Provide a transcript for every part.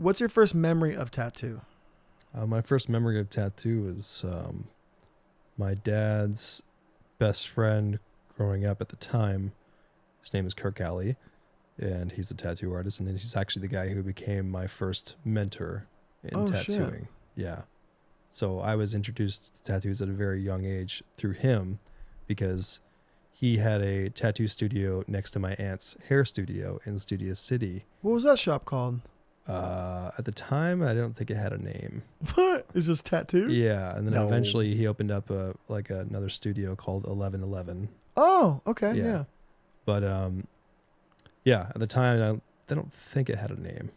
What's your first memory of tattoo? My first memory of tattoo is my dad's best friend growing up at the time. His name is Kirk Alley, and he's a tattoo artist, and he's actually the guy who became my first mentor in tattooing. Shit. Yeah. So I was introduced to tattoos at a very young age through him because he had a tattoo studio next to my aunt's hair studio in Studio City. What was that shop called? At the time, I don't think it had a name. What? It's just tattoo? Yeah, and then eventually he opened up another studio called 1111. Oh, okay, yeah. But yeah, at the time, I don't think it had a name.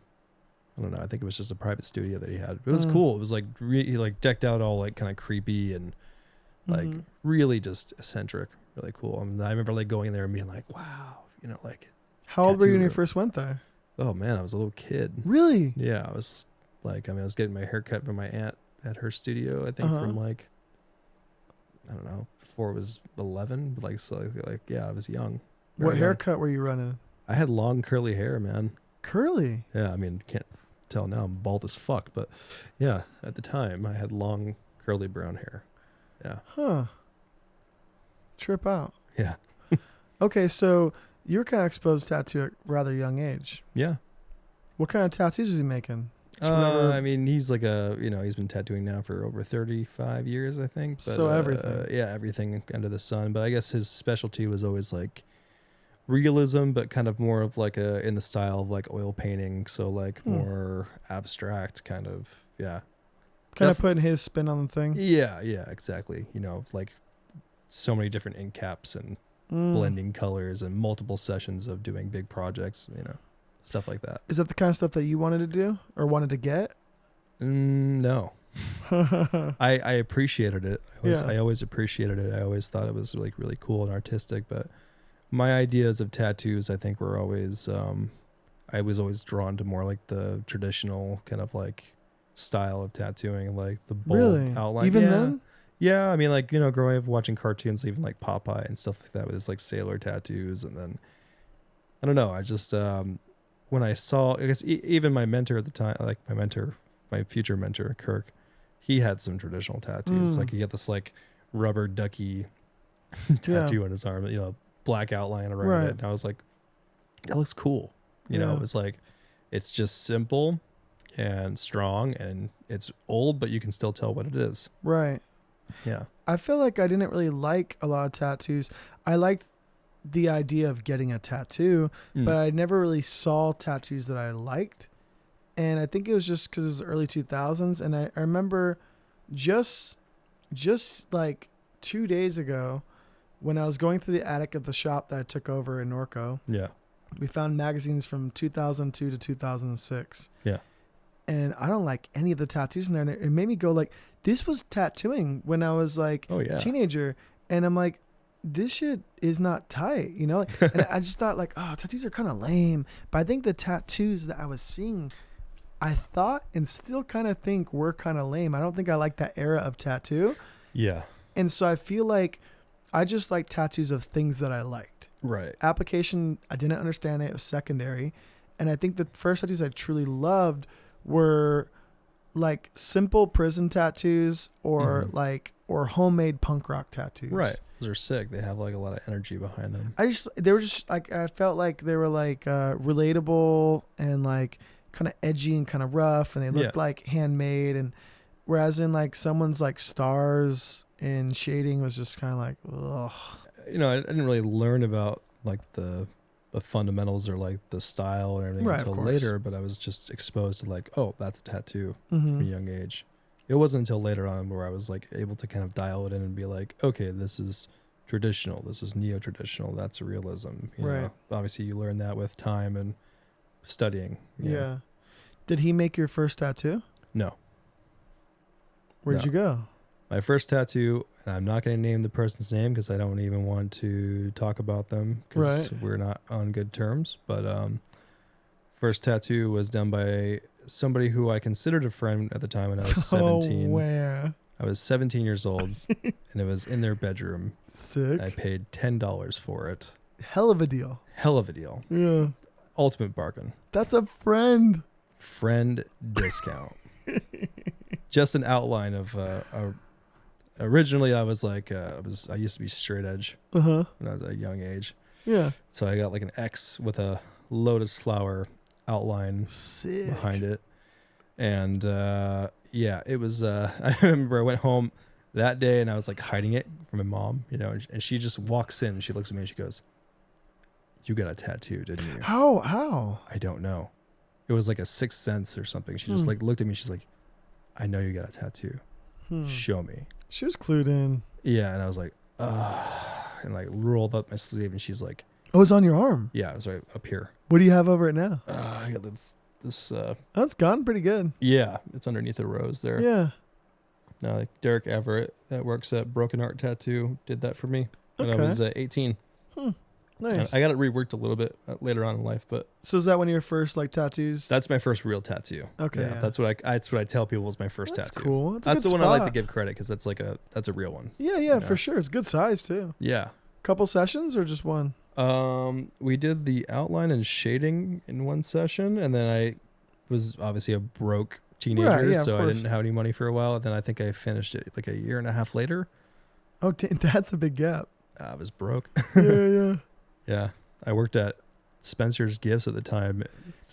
I don't know. I think it was just a private studio that he had. It was cool. It was like he like decked out all like kind of creepy and like really just eccentric, really cool. I remember like going there and being like, wow, you know, like. How old were you when you first went there? Oh man, I was a little kid. Really? Yeah, I was like, I was getting my hair cut from my aunt at her studio. I think from like, I don't know, before it was 11. Like so, like yeah, I was young. What haircut were you running? I had long curly hair, man. Curly? Yeah, I mean, can't tell now. I'm bald as fuck, but yeah, at the time I had long curly brown hair. Yeah. Huh. Trip out. Yeah. Okay, so you were kind of exposed to tattoo at a rather young age. Yeah. What kind of tattoos was he making? I mean, he's like he's been tattooing now for over 35 years, I think. But, so everything. Yeah, everything under the sun. But I guess his specialty was always like realism, but kind of more of like in the style of like oil painting. So like more abstract kind of, yeah. Kind of putting his spin on the thing. Yeah, exactly. You know, like so many different ink caps and blending colors and multiple sessions of doing big projects, you know, stuff like that. Is that the kind of stuff that you wanted to do or wanted to get? No. I appreciated it. I always appreciated it. I always thought it was like really cool and artistic, but my ideas of tattoos, I think, were always, I was always drawn to more like the traditional kind of like style of tattooing, like the bold outline. Even then? Yeah, I mean, like, you know, growing up watching cartoons, even like Popeye and stuff like that with his like sailor tattoos. And then, I don't know, I just, when I saw, I guess even my mentor at the time, like my future mentor, Kirk, he had some traditional tattoos. Like he had this like rubber ducky tattoo on his arm, you know, black outline around it. And I was like, that looks cool. You know, it was like, it's just simple and strong and it's old, but you can still tell what it is. Right. Yeah. I feel like I didn't really like a lot of tattoos. I liked the idea of getting a tattoo, but I never really saw tattoos that I liked. And I think it was just because it was the early 2000s. And I remember just like 2 days ago when I was going through the attic of the shop that I took over in Norco. Yeah. We found magazines from 2002 to 2006. Yeah. And I don't like any of the tattoos in there. And it made me go like, this was tattooing when I was like a teenager. And I'm like, this shit is not tight, you know? And I just thought like, oh, tattoos are kind of lame. But I think the tattoos that I was seeing, I thought and still kind of think were kind of lame. I don't think I like that era of tattoo. Yeah. And so I feel like I just like tattoos of things that I liked. Right. Application, I didn't understand it. It was secondary. And I think the first tattoos I truly loved were like simple prison tattoos or or homemade punk rock tattoos. Right. Those are sick. They have like a lot of energy behind them. They were just like, I felt like they were like relatable and like kind of edgy and kind of rough, and they looked like handmade. And whereas in like someone's like stars and shading was just kind of like, ugh. You know, I didn't really learn about like the fundamentals or like the style or everything until later, but I was just exposed to like, oh, that's a tattoo from a young age. It wasn't until later on where I was like able to kind of dial it in and be like, okay, this is traditional, this is neo-traditional, that's realism. You know? Obviously you learn that with time and studying. Yeah. know? Did he make your first tattoo? No. Where'd you go? My first tattoo, and I'm not going to name the person's name because I don't even want to talk about them because we're not on good terms. But first tattoo was done by somebody who I considered a friend at the time when I was 17. Oh, where? I was 17 years old, and it was in their bedroom. Sick. I paid $10 for it. Hell of a deal. Hell of a deal. Yeah. Ultimate bargain. That's a friend. friend discount. Just an outline of originally I was like I used to be straight edge when I was at a young age. Yeah. So I got like an X with a lotus flower outline Sick. behind it. And yeah, it was I remember I went home that day and I was like hiding it from my mom, you know, and she just walks in and she looks at me and she goes, "You got a tattoo, didn't you?" How? I don't know. It was like a sixth sense or something. She just like looked at me. She's like, "I know you got a tattoo. Show me." She was clued in. Yeah, and I was like, and like rolled up my sleeve, and she's like, "Oh, it's on your arm." "Yeah, it was right up here." What do you have over it now? I got this. That's gone pretty good. Yeah, it's underneath a rose there. Yeah. No, like Derek Everett that works at Broken Art Tattoo did that for me when I was 18. Nice. I got it reworked a little bit later on in life, but So is that one of your first like tattoos? that's my first real tattoo. Okay. Yeah, that's what I tell people was my first That's tattoo. cool. That's the good one I like to spot. give credit because that's a real one. Yeah, for sure. It's good size too. Yeah. Couple sessions or just one? We did the outline and shading in one session, and then I was obviously a broke teenager, Right, yeah, so of I course. didn't have any money for a while. And then I think I finished it like a year and a half later. Oh, that's a big gap. I was broke. Yeah. Yeah. I worked at Spencer's Gifts at the time.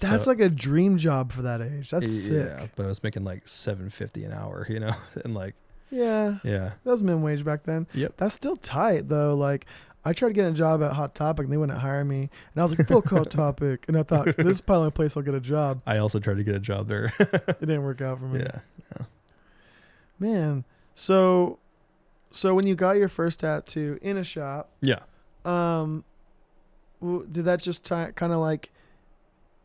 That's so, like a dream job for that age. That's sick. Yeah, but I was making like $7.50 an hour, you know, and like, Yeah. yeah. That was minimum wage back then. Yep. That's still tight though. Like I tried to get a job at Hot Topic and they wouldn't hire me. And I was like, fuck Hot Topic. And I thought, this is probably the only place I'll get a job. I also tried to get a job there. It didn't work out for me. Yeah. Man. So when you got your first tattoo in a shop, Yeah. did that just kind of like,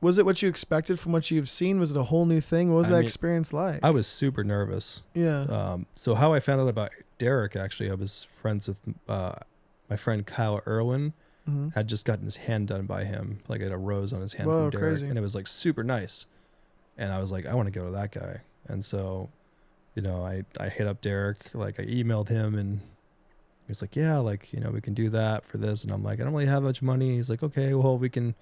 was it what you expected from what you've seen? Was it a whole new thing? What was that experience like? I was super nervous. Yeah. So how I found out about Derek, actually, I was friends with my friend Kyle Irwin. Had just gotten his hand done by him, like had a rose on his hand from Derek, crazy. and it was like super nice. And I was like, I want to go to that guy. And so, you know, I hit up Derek, like I emailed him, and he's like, yeah, like, you know, we can do that for this. And I'm like, I don't really have much money. He's like, okay, well, we can,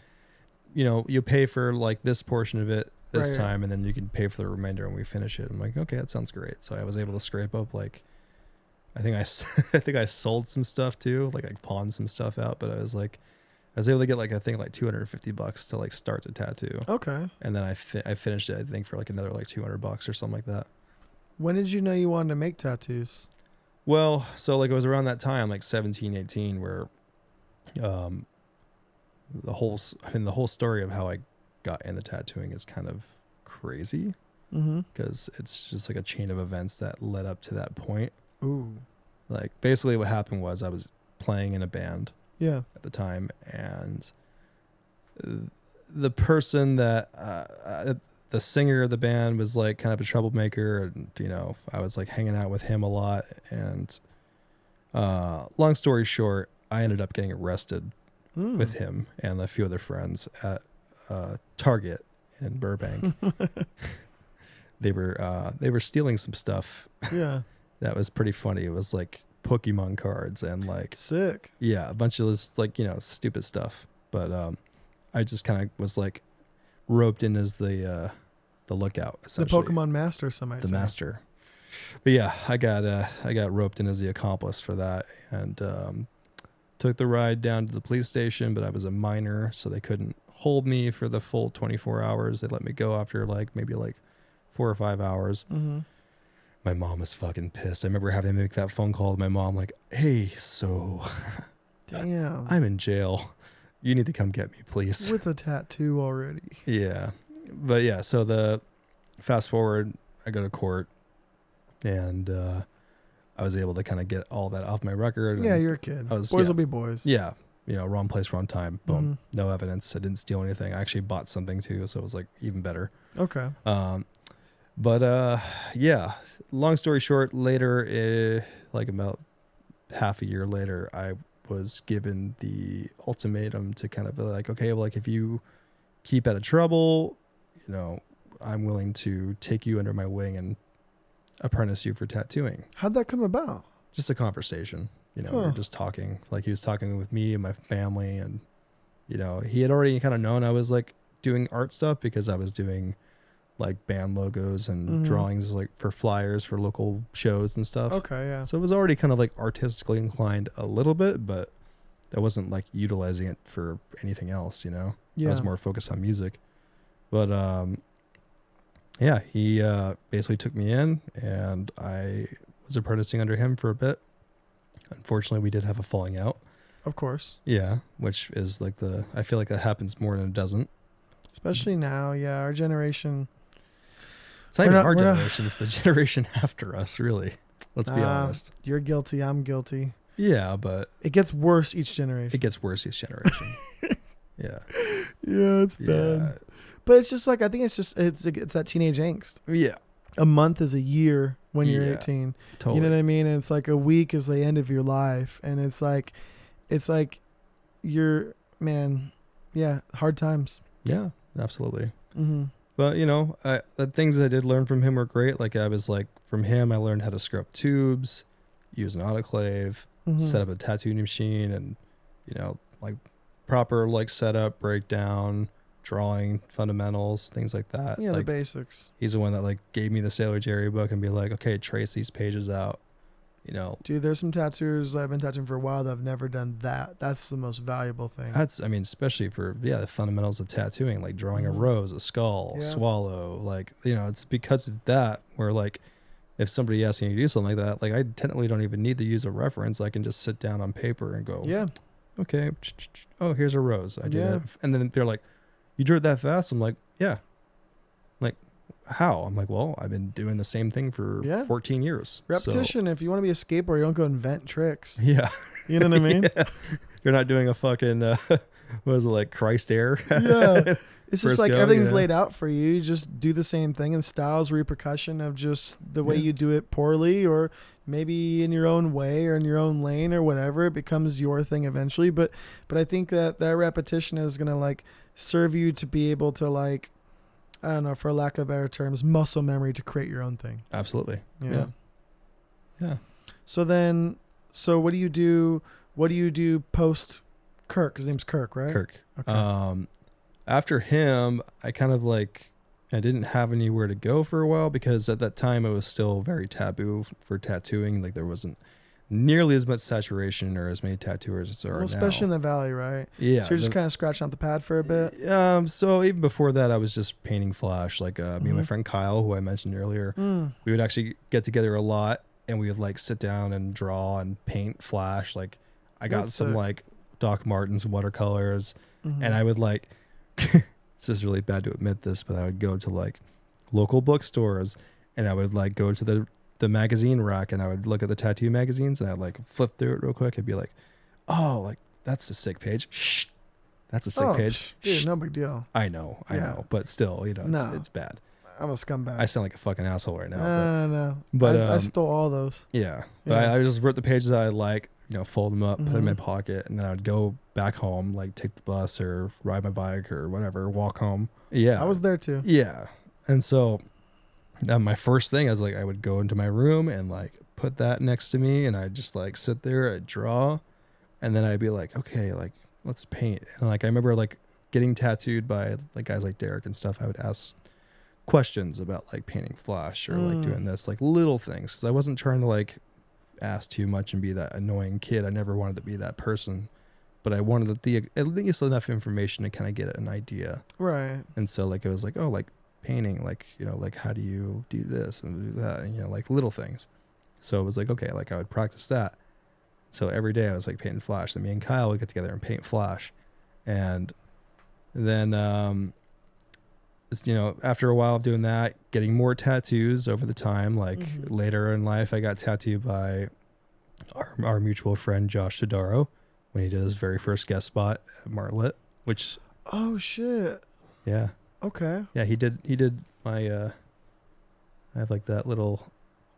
you know, you pay for like this portion of it this time, and then you can pay for the remainder when we finish it. I'm like, okay, that sounds great. So I was able to scrape up like, I think I sold some stuff too, like I pawned some stuff out, but I was able to get like, I think like $250 to like start the tattoo. Okay. And then I finished it, I think, for like another like $200 or something like that. When did you know you wanted to make tattoos? Well, so like it was around that time, like 17, 18, where the whole story of how I got into tattooing is kind of crazy, because it's just like a chain of events that led up to that point. Ooh. Like basically what happened was I was playing in a band at the time, and the person that the singer of the band was like kind of a troublemaker, and you know, I was like hanging out with him a lot, and long story short, I ended up getting arrested with him and a few other friends at Target in Burbank. They were stealing some stuff. Yeah. That was pretty funny. It was like Pokemon cards and like sick. Yeah, a bunch of this like, you know, stupid stuff. But I just kind of was like roped in as the lookout, essentially. The Pokemon master, some might say. The master. But yeah, I got roped in as the accomplice for that, and took the ride down to the police station, but I was a minor, so they couldn't hold me for the full 24 hours. They let me go after like maybe like 4 or 5 hours. My mom was fucking pissed. I remember having to make that phone call to my mom, like, hey, so damn, I'm in jail. You need to come get me, please. With a tattoo already. Yeah. But yeah, so the fast forward, I go to court, and I was able to kind of get all that off my record. Yeah, you're a kid. Boys will be boys. Yeah. You know, wrong place, wrong time. Boom. No evidence. I didn't steal anything. I actually bought something too, so it was like even better. Okay. But yeah, long story short, later, like about half a year later, I was given the ultimatum to kind of like, okay, well, like if you keep out of trouble, you know, I'm willing to take you under my wing and apprentice you for tattooing. How'd that come about? Just a conversation, you know, we were just talking, like he was talking with me and my family, and, you know, he had already kind of known I was like doing art stuff because I was doing like band logos and drawings like for flyers for local shows and stuff. Okay, yeah. So it was already kind of like artistically inclined a little bit, but I wasn't like utilizing it for anything else, you know? Yeah. I was more focused on music. But yeah, he basically took me in and I was apprenticing under him for a bit. Unfortunately, we did have a falling out. Of course. Yeah, which is like I feel like that happens more than it doesn't. Especially now, yeah, our generation. It's not even our generation, it's the generation after us, really. Let's be honest. You're guilty, I'm guilty. Yeah, but it gets worse each generation. It gets worse each generation. Yeah. Yeah, it's bad. But it's just like, I think it's that teenage angst. Yeah. A month is a year when you're 18. Totally. You know what I mean? And it's like a week is the end of your life. And it's like you're, man, yeah, hard times. Yeah, absolutely. Mm-hmm. But, you know, the things I did learn from him were great. Like I was like, from him, I learned how to screw up tubes, use an autoclave, set up a tattoo machine, and, you know, like proper like setup, breakdown, drawing fundamentals, things like that. Yeah, like, the basics. He's the one that like gave me the Sailor Jerry book and be like, okay, trace these pages out. You know, dude, there's some tattooers I've been tattooing for a while that have never done that. That's the most valuable thing. I mean, especially for the fundamentals of tattooing, like drawing a rose, a skull, a swallow, like, you know, it's because of that where like if somebody asks me to do something like that, like I technically don't even need to use a reference. I can just sit down on paper and go, okay, oh, here's a rose. I do that. And then they're like, you drew it that fast? I'm like, yeah. Like, how? I'm like, well, I've been doing the same thing for 14 years. Repetition. So. If you want to be a skateboarder, you don't go invent tricks. Yeah. You know what I mean? Yeah. You're not doing a fucking, what was it, like Christ Air? Yeah. It's just like everything's laid out for you. You just do the same thing, and style's repercussion of just the way you do it poorly, or maybe in your own way or in your own lane or whatever. It becomes your thing eventually. But I think that repetition is going to like serve you to be able to like, I don't know, for lack of better terms, muscle memory to create your own thing. Absolutely. Yeah. So what do you do? What do you do post Kirk? His name's Kirk, right? Kirk. Okay. After him, I kind of like, I didn't have anywhere to go for a while because at that time it was still very taboo for tattooing. Like there wasn't nearly as much saturation or as many tattooers as there are now. Especially in the Valley, right? Yeah. So you're just kind of scratching out the pad for a bit? So even before that, I was just painting flash. Like me and my friend Kyle, who I mentioned earlier, we would actually get together a lot and we would like sit down and draw and paint flash. Like I got some like Doc Martens watercolors and I would like, this is really bad to admit this, but I would go to like local bookstores and I would like go to the magazine rack and I would look at the tattoo magazines and I'd like flip through it real quick and be like, oh, like that's a sick page. Shh. That's a sick page. Dude, no big deal. I know. But still, you know, it's bad. I'm a scumbag. I sound like a fucking asshole right now. No. But I stole all those. Yeah. But I just wrote the pages that I like, you know, fold them up, put them in my pocket, and then I would go back home, like take the bus or ride my bike or whatever, walk home. Yeah. I was there too. Yeah. And so my first thing, I was like, I would go into my room and like put that next to me and I'd just like sit there, I'd draw, and then I'd be like, okay, like let's paint. And like I remember like getting tattooed by like guys like Derek and stuff. I would ask questions about like painting flash or like doing this, like little things, because I wasn't trying to like ask too much and be that annoying kid. I never wanted to be that person, but I wanted at least enough information to kind of get an idea. Right. And so like it was like, oh, like painting, like, you know, like how do you do this and do that, and you know, like little things. So it was like, okay, like I would practice that. So every day I was like painting flash. Then me and Kyle would get together and paint flash. And then you know, after a while of doing that, getting more tattoos over the time, like later in life, I got tattooed by our mutual friend, Josh Tadaro, when he did his very first guest spot at Martlet, which... Oh, shit. Yeah. Okay. Yeah, he did my... I have like that little...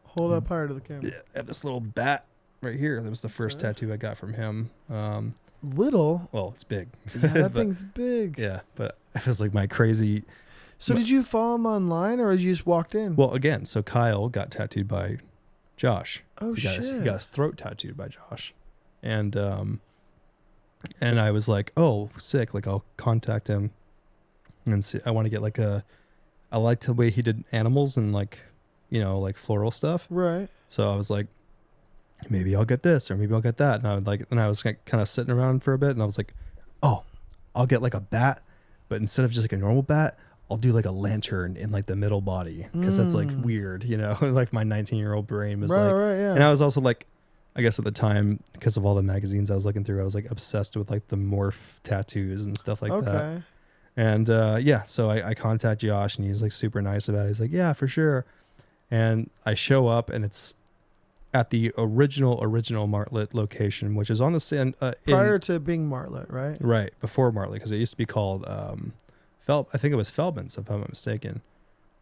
Hold up higher to the camera. Yeah, I have this little bat right here. That was the first tattoo I got from him. Little? Well, it's big. Yeah, that thing's big. Yeah, but it was like my crazy... So did you follow him online or you just walked in? Well, again, so Kyle got tattooed by Josh. Oh, shit. He got his throat tattooed by Josh. And I was like, oh, sick. Like, I'll contact him and see. I want to get like a I liked the way he did animals and like, like floral stuff. Right. So I was like, maybe I'll get this or maybe I'll get that. And I was kind of sitting around for a bit and I was like, oh, I'll get like a bat, but instead of just like a normal bat, I'll do like a lantern in like the middle body because that's like weird, like my 19-year-old brain was Yeah. And I was also like, I guess at the time, because of all the magazines I was looking through, I was like obsessed with like the morph tattoos and stuff like that. And so I contact Josh and he's like super nice about it. He's like, yeah, for sure. And I show up and it's at the original Martlet location, which is on the sand. Prior to being Martlet, right? Right, before Martlet, because it used to be called I think it was Feldman's, if I'm not mistaken,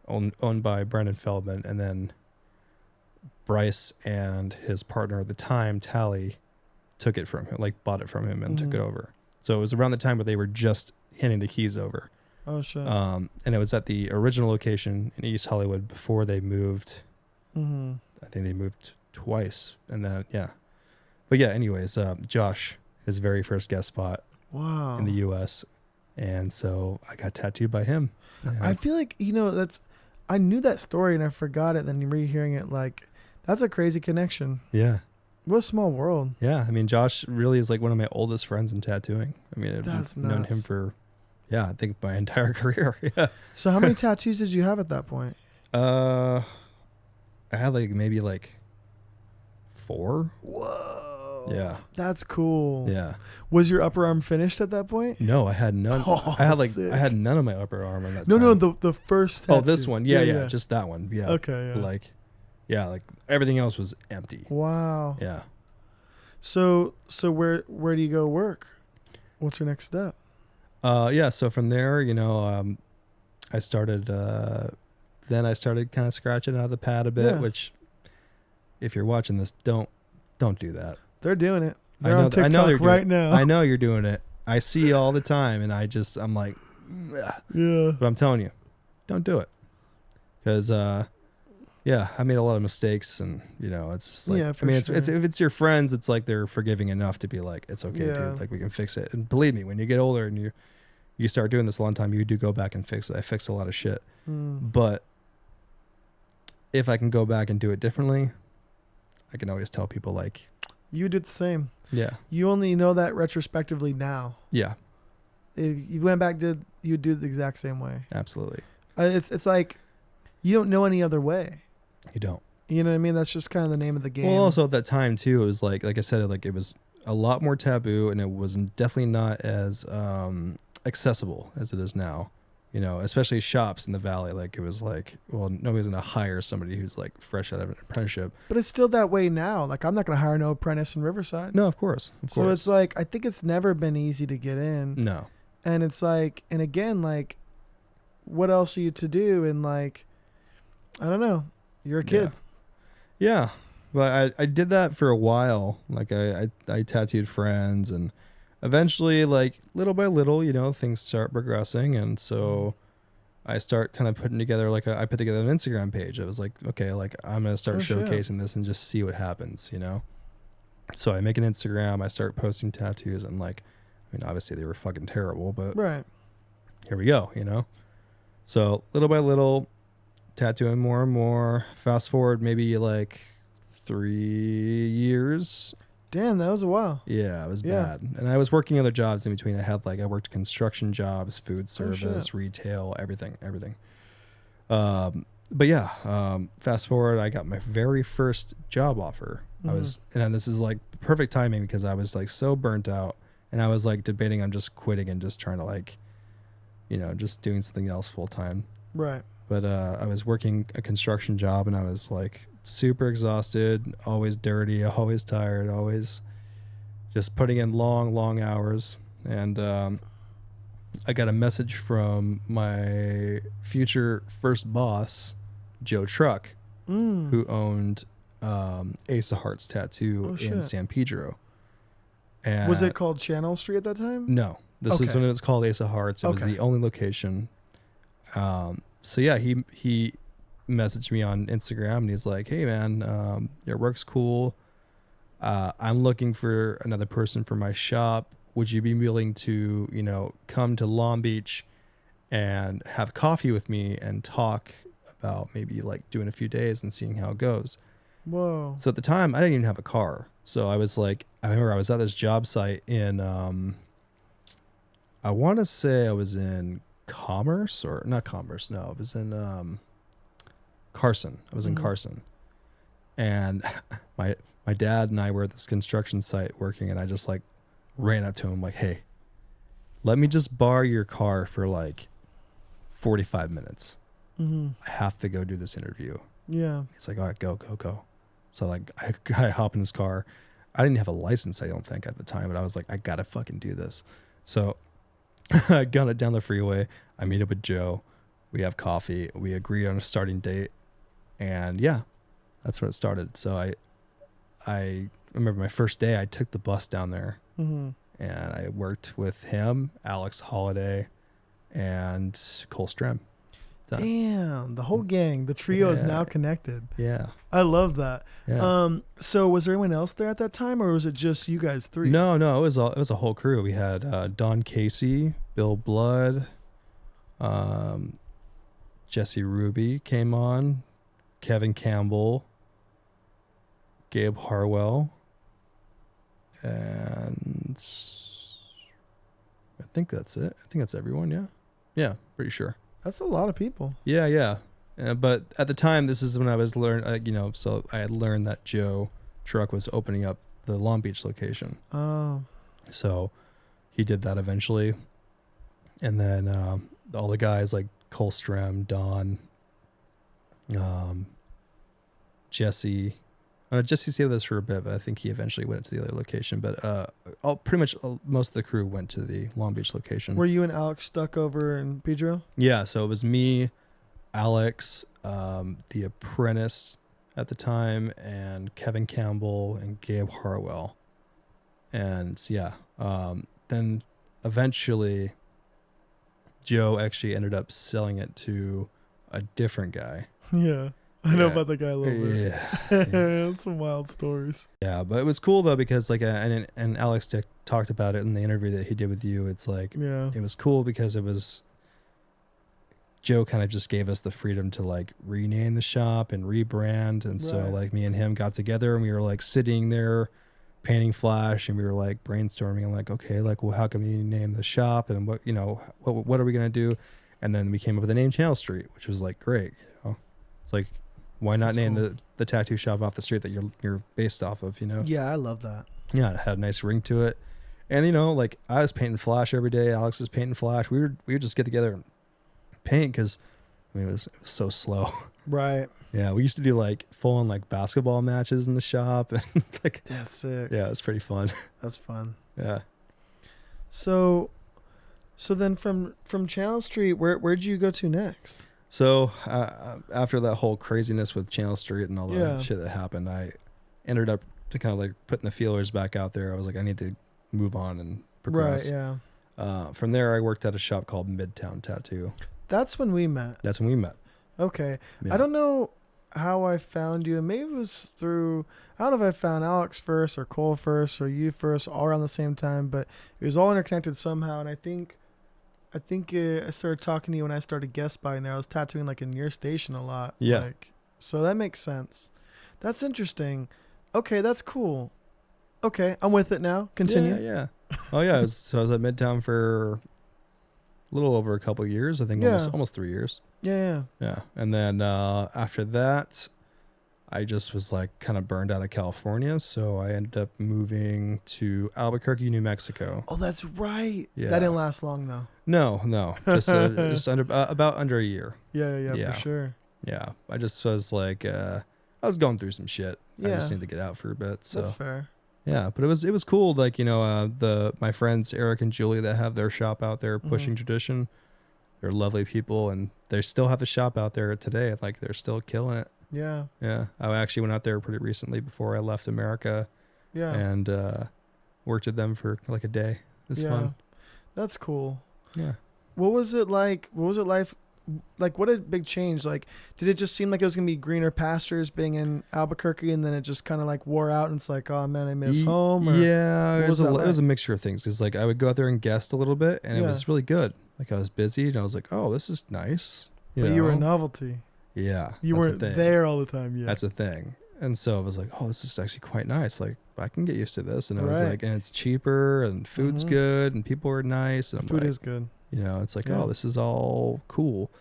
owned by Brandon Feldman, and then Bryce and his partner at the time, Tally, took it from him, like bought it from him and took it over. So it was around the time where they were just handing the keys over. Oh shit. And it was at the original location in East Hollywood before they moved. I think they moved twice, and then but anyways, Josh, his very first guest spot in the US, and so I got tattooed by him. I feel like I knew that story and I forgot it, then rehearing it, like that's a crazy connection. What a small world. I mean, Josh really is like one of my oldest friends in tattooing. I mean, I've known him for I think my entire career. So how many tattoos did you have at that point? I had like maybe like 4. Whoa. Yeah. That's cool. Yeah. Was your upper arm finished at that point? No, I had none. Oh, I had sick. I had none of my upper arm on that time. No, the first tattoo. Oh, this one. Yeah, just that one. Yeah. Okay, yeah. Like everything else was empty. Wow. Yeah. So where do you go work? What's your next step? So from there, I started kind of scratching out of the pad a bit, which if you're watching this, don't do that. They're doing it. They're on TikTok right now. I know you're doing it. I see you all the time, and I'm like, yeah. But I'm telling you, don't do it. Because, I made a lot of mistakes, and, it's just like, it's if it's your friends, it's like they're forgiving enough to be like, it's okay, dude, like we can fix it. And believe me, when you get older and you start doing this a long time, you do go back and fix it. I fixed a lot of shit. But if I can go back and do it differently, I can always tell people like, you did the same. Yeah. You only know that retrospectively now. Yeah. If you went back, you'd do it the exact same way. Absolutely. It's like you don't know any other way. You don't. You know what I mean? That's just kind of the name of the game. Well, also at that time too, it was like I said, like it was a lot more taboo, and it was definitely not as accessible as it is now. Especially shops in the valley. Like it was like, well, nobody's gonna hire somebody who's like fresh out of an apprenticeship. But it's still that way now. Like I'm not gonna hire no apprentice in Riverside. No, of course. So it's like I think it's never been easy to get in. No. And it's like, and again, like, what else are you to do? And like, I don't know. You're a kid. Yeah. But I did that for a while. Like I tattooed friends, and eventually, like little by little, things start progressing. And so I start kind of putting together I put together an Instagram page. I was like, okay, like I'm going to start showcasing this and just see what happens, So I make an Instagram, I start posting tattoos, and obviously they were fucking terrible, but here we go, So little by little, tattooing more and more. Fast forward maybe like 3 years. Damn, that was a while. Yeah, it was bad. And I was working other jobs in between. I worked construction jobs, food service, retail, everything. Fast forward, I got my very first job offer. And this is like perfect timing because I was like so burnt out, and I was like debating on just quitting and just trying to just doing something else full time. Right. But I was working a construction job, and I was like super exhausted, always dirty, always tired, always just putting in long hours. And I got a message from my future first boss, Joe Truck, who owned Ace of Hearts Tattoo in San Pedro. And was it called Channel Street at that time? No, this was when it was called Ace of Hearts. It was the only location. So yeah, he messaged me on Instagram, and he's like, hey man, your work's cool. I'm looking for another person for my shop. Would you be willing to, come to Long Beach and have coffee with me and talk about maybe like doing a few days and seeing how it goes. Whoa. So at the time, I didn't even have a car. So I was like, I remember I was at this job site in, I want to say I was in Commerce or not Commerce. No, it was in Carson. I was in Carson. And my dad and I were at this construction site working, and I just like ran up to him like, hey, let me just borrow your car for like 45 minutes. I have to go do this interview. Yeah. He's like, all right, go. So like I hop in his car. I didn't have a license, I don't think, at the time, but I was like, I gotta fucking do this. So I got it down the freeway. I meet up with Joe. We have coffee. We agree on a starting date. And yeah, that's where it started. So I remember my first day, I took the bus down there and I worked with him, Alex Holiday, and Cole Strem. Damn, the whole gang, the trio is now connected. Yeah. I love that. Yeah. So was there anyone else there at that time, or was it just you guys three? No, it was a whole crew. We had Don Casey, Bill Blood, Jesse Ruby came on, Kevin Campbell, Gabe Harwell, and I think that's it. I think that's everyone. Yeah. Yeah, pretty sure. That's a lot of people. Yeah. But at the time, this is when I was so I had learned that Joe Truck was opening up the Long Beach location. Oh. So he did that eventually. And then all the guys like Cole Strem, Don, Jesse. Jesse stayed with us for a bit, but I think he eventually went to the other location. But most of the crew went to the Long Beach location. Were you and Alex stuck over in Pedro? Yeah, so it was me, Alex, the apprentice at the time, and Kevin Campbell and Gabe Harwell. And yeah, then eventually Joe actually ended up selling it to a different guy. Yeah. I know about the guy a little bit. Yeah. Some wild stories. Yeah, but it was cool though, because like, and Alex talked about it in the interview that he did with you. It's like, it was cool because it was, Joe kind of just gave us the freedom to like rename the shop and rebrand. And so like me and him got together and we were like sitting there painting Flash and we were like brainstorming and like, okay, like, well, how can we name the shop and what are we going to do? And then we came up with the name Channel Street, which was like, great. It's like, why not name the tattoo shop off the street that you're based off of, Yeah, I love that. Yeah, it had a nice ring to it. And like I was painting Flash every day, Alex was painting Flash. We would just get together and paint because it was so slow. Right. Yeah, we used to do like full on like basketball matches in the shop and like that's sick. Yeah, it's pretty fun. That's fun. Yeah. So then from Channel Street, where'd you go to next? So after that whole craziness with Channel Street and all that shit that happened, I ended up to kind of like putting the feelers back out there. I was like, I need to move on and progress. Right, yeah. From there, I worked at a shop called Midtown Tattoo. That's when we met. That's when we met. Okay. Yeah. I don't know how I found you. Maybe it was through, I don't know if I found Alex first or Cole first or you first all around the same time, but it was all interconnected somehow. And I think I started talking to you when I started guest spotting there. I was tattooing like in your station a lot. Yeah. So that makes sense. That's interesting. Okay, that's cool. Okay, I'm with it now. Continue. Yeah. Oh yeah, so I was at Midtown for a little over a couple of years. I think almost 3 years. Yeah. And then after that, I just was like kind of burned out of California, so I ended up moving to Albuquerque, New Mexico. Oh, that's right. Yeah. That didn't last long though. No, just about under a year. Yeah, for sure. Yeah, I just was like, I was going through some shit. I just need to get out for a bit. So that's fair. Yeah, but it was cool. Like my friends Eric and Julie that have their shop out there, Pushing Tradition. They're lovely people, and they still have the shop out there today. Like they're still killing it. Yeah. I actually went out there pretty recently before I left America. Yeah. And worked with them for like a day. It's fun. That's cool. Yeah. What was it like? like what a big change. Like, did it just seem like it was gonna be greener pastures being in Albuquerque, and then it just kind of like wore out, and it's like, oh man, I miss home? Or Yeah, what it was was that it was a like? mixture of things because like I would go out there and guest a little bit, and it Yeah. was really good. Like I was busy, and I was like, oh, this is nice. But you were a novelty. Yeah, You that's weren't the thing. there all the time. Yeah. That's a thing. And so I was like, oh, this is actually quite nice. Like I can get used to this. And I was Right. like, and it's cheaper and food's Mhm. good and people are nice. And I'm Food like, is good. you know, it's like, Yeah. oh, this is all cool.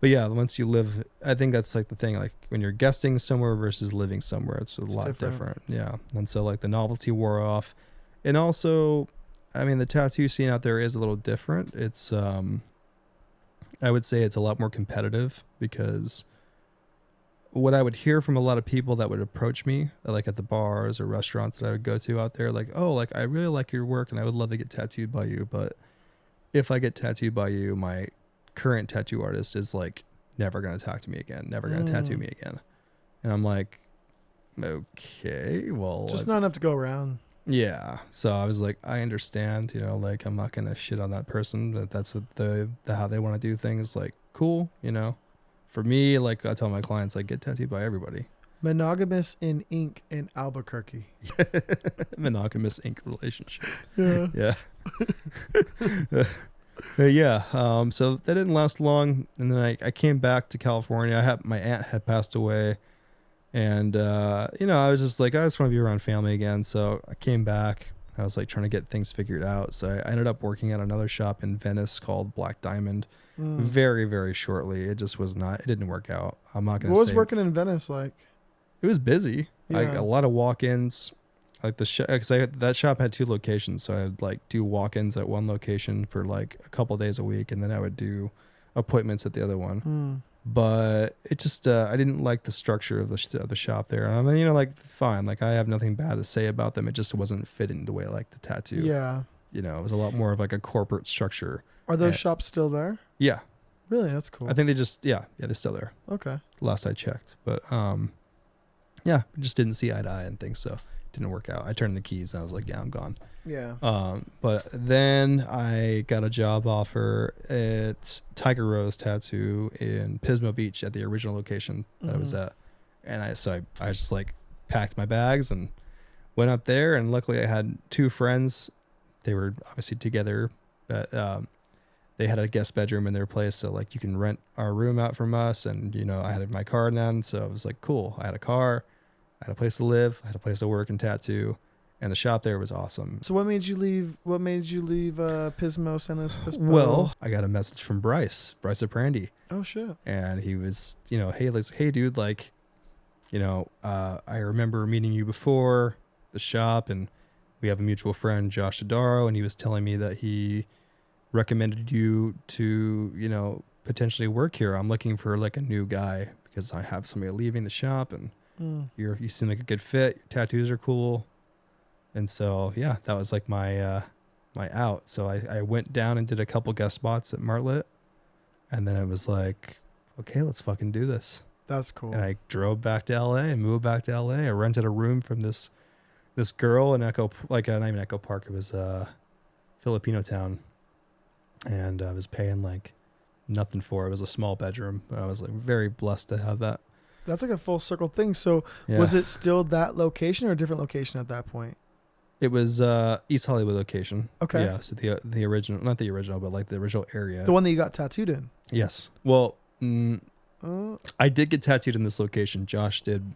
But yeah, once you live, I think that's like the thing, like when you're guesting somewhere versus living somewhere, it's a lot different. Yeah. And so like the novelty wore off. And also, I mean, the tattoo scene out there is a little different. It's, I would say it's a lot more competitive because what I would hear from a lot of people that would approach me, like at the bars or restaurants that I would go to out there, like, oh, like I really like your work and I would love to get tattooed by you. But if I get tattooed by you, my current tattoo artist is like never going to talk to me again, never going to tattoo me again. And I'm like, okay, well, Just not enough to go around. yeah. So I was like, I understand, you know, like I'm not going to shit on that person, but that's what the how they want to do things. Like, cool, you know. For me, like I tell my clients, like get tattooed by everybody. Monogamous in ink in Albuquerque. Monogamous ink relationship. Yeah. Yeah. Yeah. So that didn't last long, and then I came back to California. My aunt had passed away, and you know, I was just like, I just want to be around family again. So I came back. I was like trying to get things figured out. So I ended up working at another shop in Venice called Black Diamond. Very, very shortly. It just was not. It didn't work out. I'm not gonna. What was working in Venice like? It was busy. Yeah. A lot of walk-ins. Like because that shop had 2 locations, so I'd like do walk-ins at one location for like a couple days a week, and then I would do appointments at the other one. But it just I didn't like the structure of the shop there. I mean, you know, like fine, like I have nothing bad to say about them. It just wasn't fitting the way I like the tattoo. Yeah. You know, it was a lot more of like a corporate structure. Are those shops still there? Yeah. Really? That's cool. I think they just they're still there. Okay. Last I checked, but yeah, we just didn't see eye to eye and things, so it didn't work out. I turned the keys and I was like, yeah, I'm gone. Yeah. But then I got a job offer at Tiger Rose Tattoo in Pismo Beach at the original location that I was at. And I just like packed my bags and went up there, and luckily I had 2 friends. They were obviously together, but they had a guest bedroom in their place, so like you can rent our room out from us. And you know, I had my car then, so it was like cool. I had a car, I had a place to live, I had a place to work and tattoo, and the shop there was awesome. So what made you leave? Pismo, San Luis Obispo? Well, I got a message from Bryce Brandy. Oh shit. And he was, you know, hey dude, like, you know, I remember meeting you before the shop, and we have a mutual friend, Josh Adaro, and he was telling me that he recommended you to, you know, potentially work here. I'm looking for like a new guy because I have somebody leaving the shop, and you seem like a good fit. Your tattoos are cool. And so, yeah, that was like my out. So I went down and did a couple guest spots at Martlet, and then I was like, okay, let's fucking do this. That's cool. And I drove back to LA and moved back to LA. I rented a room from this girl in not even Echo Park. It was Filipino town, and I was paying like nothing for it. It was a small bedroom. I was like very blessed to have that. That's like a full circle thing. So was it still that location or a different location at that point? It was East Hollywood location. Okay. Yeah. So the original, not the original, but like the original area. The one that you got tattooed in. Yes. Well, I did get tattooed in this location. Josh did.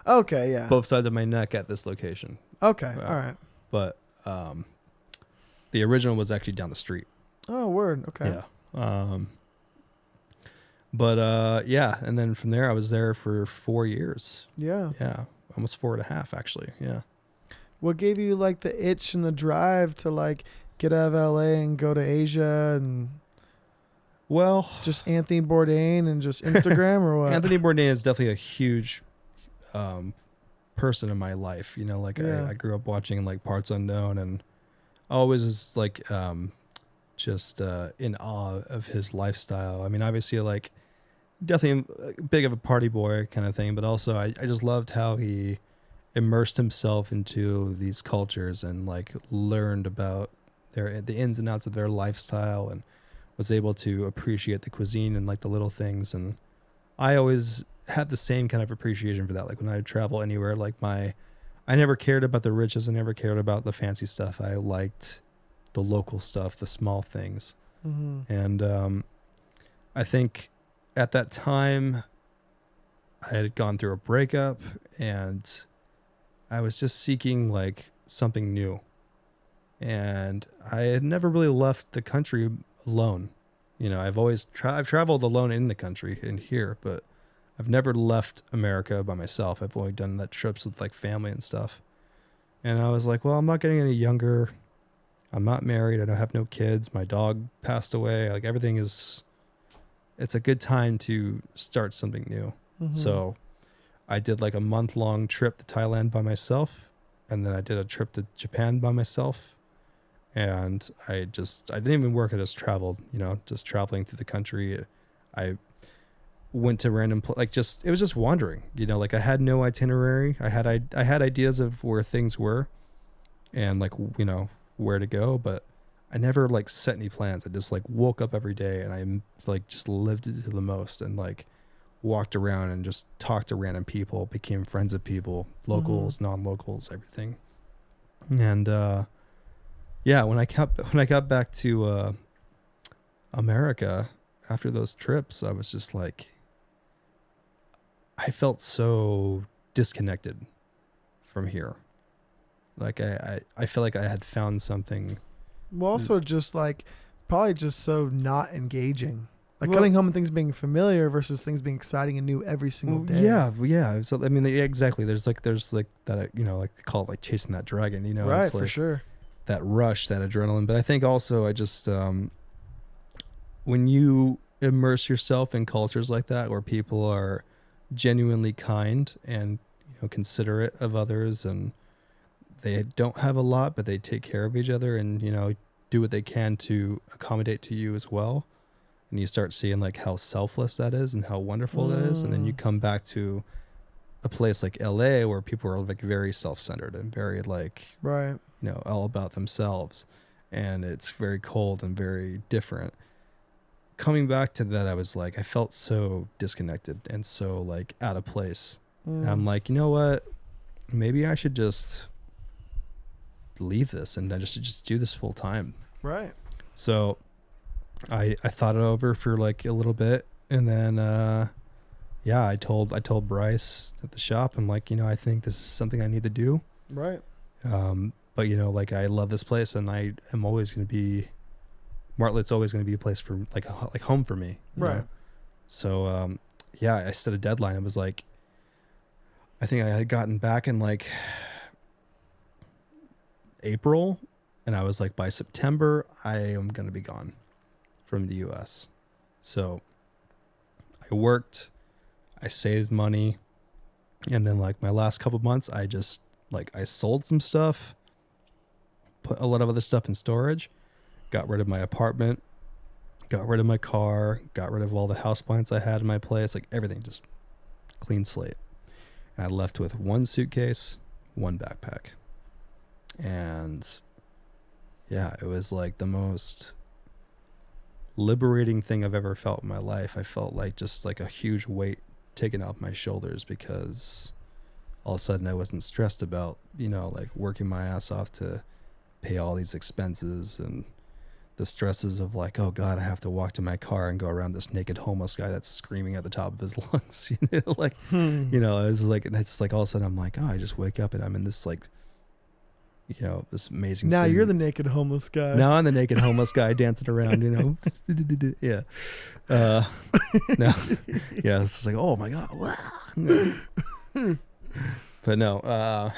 Okay. Yeah. Both sides of my neck at this location. Okay. All right. But the original was actually down the street. Oh, word. Okay. Yeah. But yeah, and then from there I was there for 4 years. Yeah. Yeah. Almost 4.5 actually. Yeah. What gave you like the itch and the drive to like get out of LA and go to Asia and just Anthony Bourdain and just Instagram or what? Anthony Bourdain is definitely a huge person in my life. You know, like I grew up watching like Parts Unknown, and I always was like just in awe of his lifestyle. I mean, obviously like definitely big of a party boy kind of thing, but also I just loved how he immersed himself into these cultures and like learned about the ins and outs of their lifestyle and was able to appreciate the cuisine and like the little things. And I always had the same kind of appreciation for that. Like when I travel anywhere, like I never cared about the riches. I never cared about the fancy stuff. I liked the local stuff, the small things. Mm-hmm. And I think at that time I had gone through a breakup and I was just seeking like something new. And I had never really left the country alone. You know, I've always I've traveled alone in the country and here, but I've never left America by myself. I've only done that trips with like family and stuff. And I was like, well, I'm not getting any younger. I'm not married. I don't have no kids. My dog passed away. Like everything is, it's a good time to start something new. Mm-hmm. So I did like a month-long trip to Thailand by myself. And then I did a trip to Japan by myself. And I didn't even work. I just traveled, you know, just traveling through the country. I went to random, it was just wandering, you know, like I had no itinerary. I had ideas of where things were and like, you know, where to go, but I never like set any plans. I just like woke up every day and I like just lived it to the most and like walked around and just talked to random people, became friends with people, locals, non-locals, everything. And yeah, when I got back to America after those trips, I was just like, I felt so disconnected from here. Like I feel like I had found something. Well, also just like probably just so not engaging. Like Well, coming home and things being familiar versus things being exciting and new every single day. Yeah. So I mean, yeah, exactly. There's like that, you know, like they call it like chasing that dragon. You know, right, it's like for sure. that rush, that adrenaline. But I think also I just when you immerse yourself in cultures like that where people are genuinely kind and, you know, considerate of others, and they don't have a lot but they take care of each other and, you know, do what they can to accommodate to you as well, and you start seeing like how selfless that is and how wonderful that is, and then you come back to a place like LA where people are like very self-centered and very like, right, you know, all about themselves, and it's very cold and very different. Coming back to that, I was like, I felt so disconnected and so like out of place. And I'm like, you know what? Maybe I should just leave this and I just do this full time. right. So I thought it over for like a little bit, and then yeah, I told Bryce at the shop, I'm like, you know, I think this is something I need to do. Right. But you know, like I love this place, and I am always going to be, Martlet's always going to be a place for like home for me. Right. Know? So yeah, I set a deadline. It was like, I think I had gotten back in like April, and I was like, by September, I am going to be gone from the US. So I worked, I saved money, and then like my last couple months, I just like, I sold some stuff, put a lot of other stuff in storage, got rid of my apartment, got rid of my car, got rid of all the houseplants I had in my place, like everything, just clean slate. And I left with one suitcase, one backpack. And yeah, it was like the most liberating thing I've ever felt in my life. I felt like just like a huge weight taken off my shoulders, because all of a sudden I wasn't stressed about, you know, like working my ass off to pay all these expenses and the stresses of like, oh God, I have to walk to my car and go around this naked homeless guy that's screaming at the top of his lungs. You know, like, you know, it's like, and it's like all of a sudden I'm like, oh, I just wake up and I'm in this like, you know, this amazing Now city. you're the naked homeless guy. Now I'm the naked homeless guy dancing around, you know. Yeah. No. Yeah, it's like, oh my God. Wow. But no, I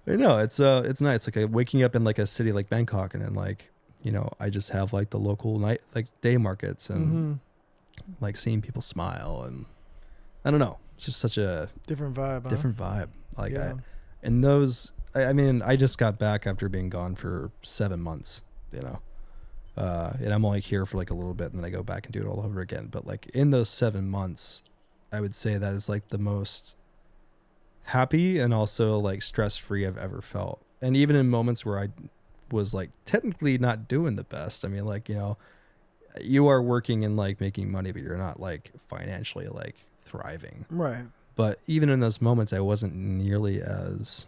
know it's nice. Like waking up in like a city like Bangkok, and then like, you know, I just have like the local night, like day markets, and like seeing people smile, and I don't know, it's just such a different vibe. different vibe. Like Yeah. and those, I mean, I just got back after being gone for 7 months, you know, and I'm only here for like a little bit, and then I go back and do it all over again. But like in those 7 months, I would say that is like the most happy and also like stress-free I've ever felt. And even in moments where I was like technically not doing the best. I mean, like, you know, you are working and like making money, but you're not like financially like thriving. Right. But even in those moments, I wasn't nearly as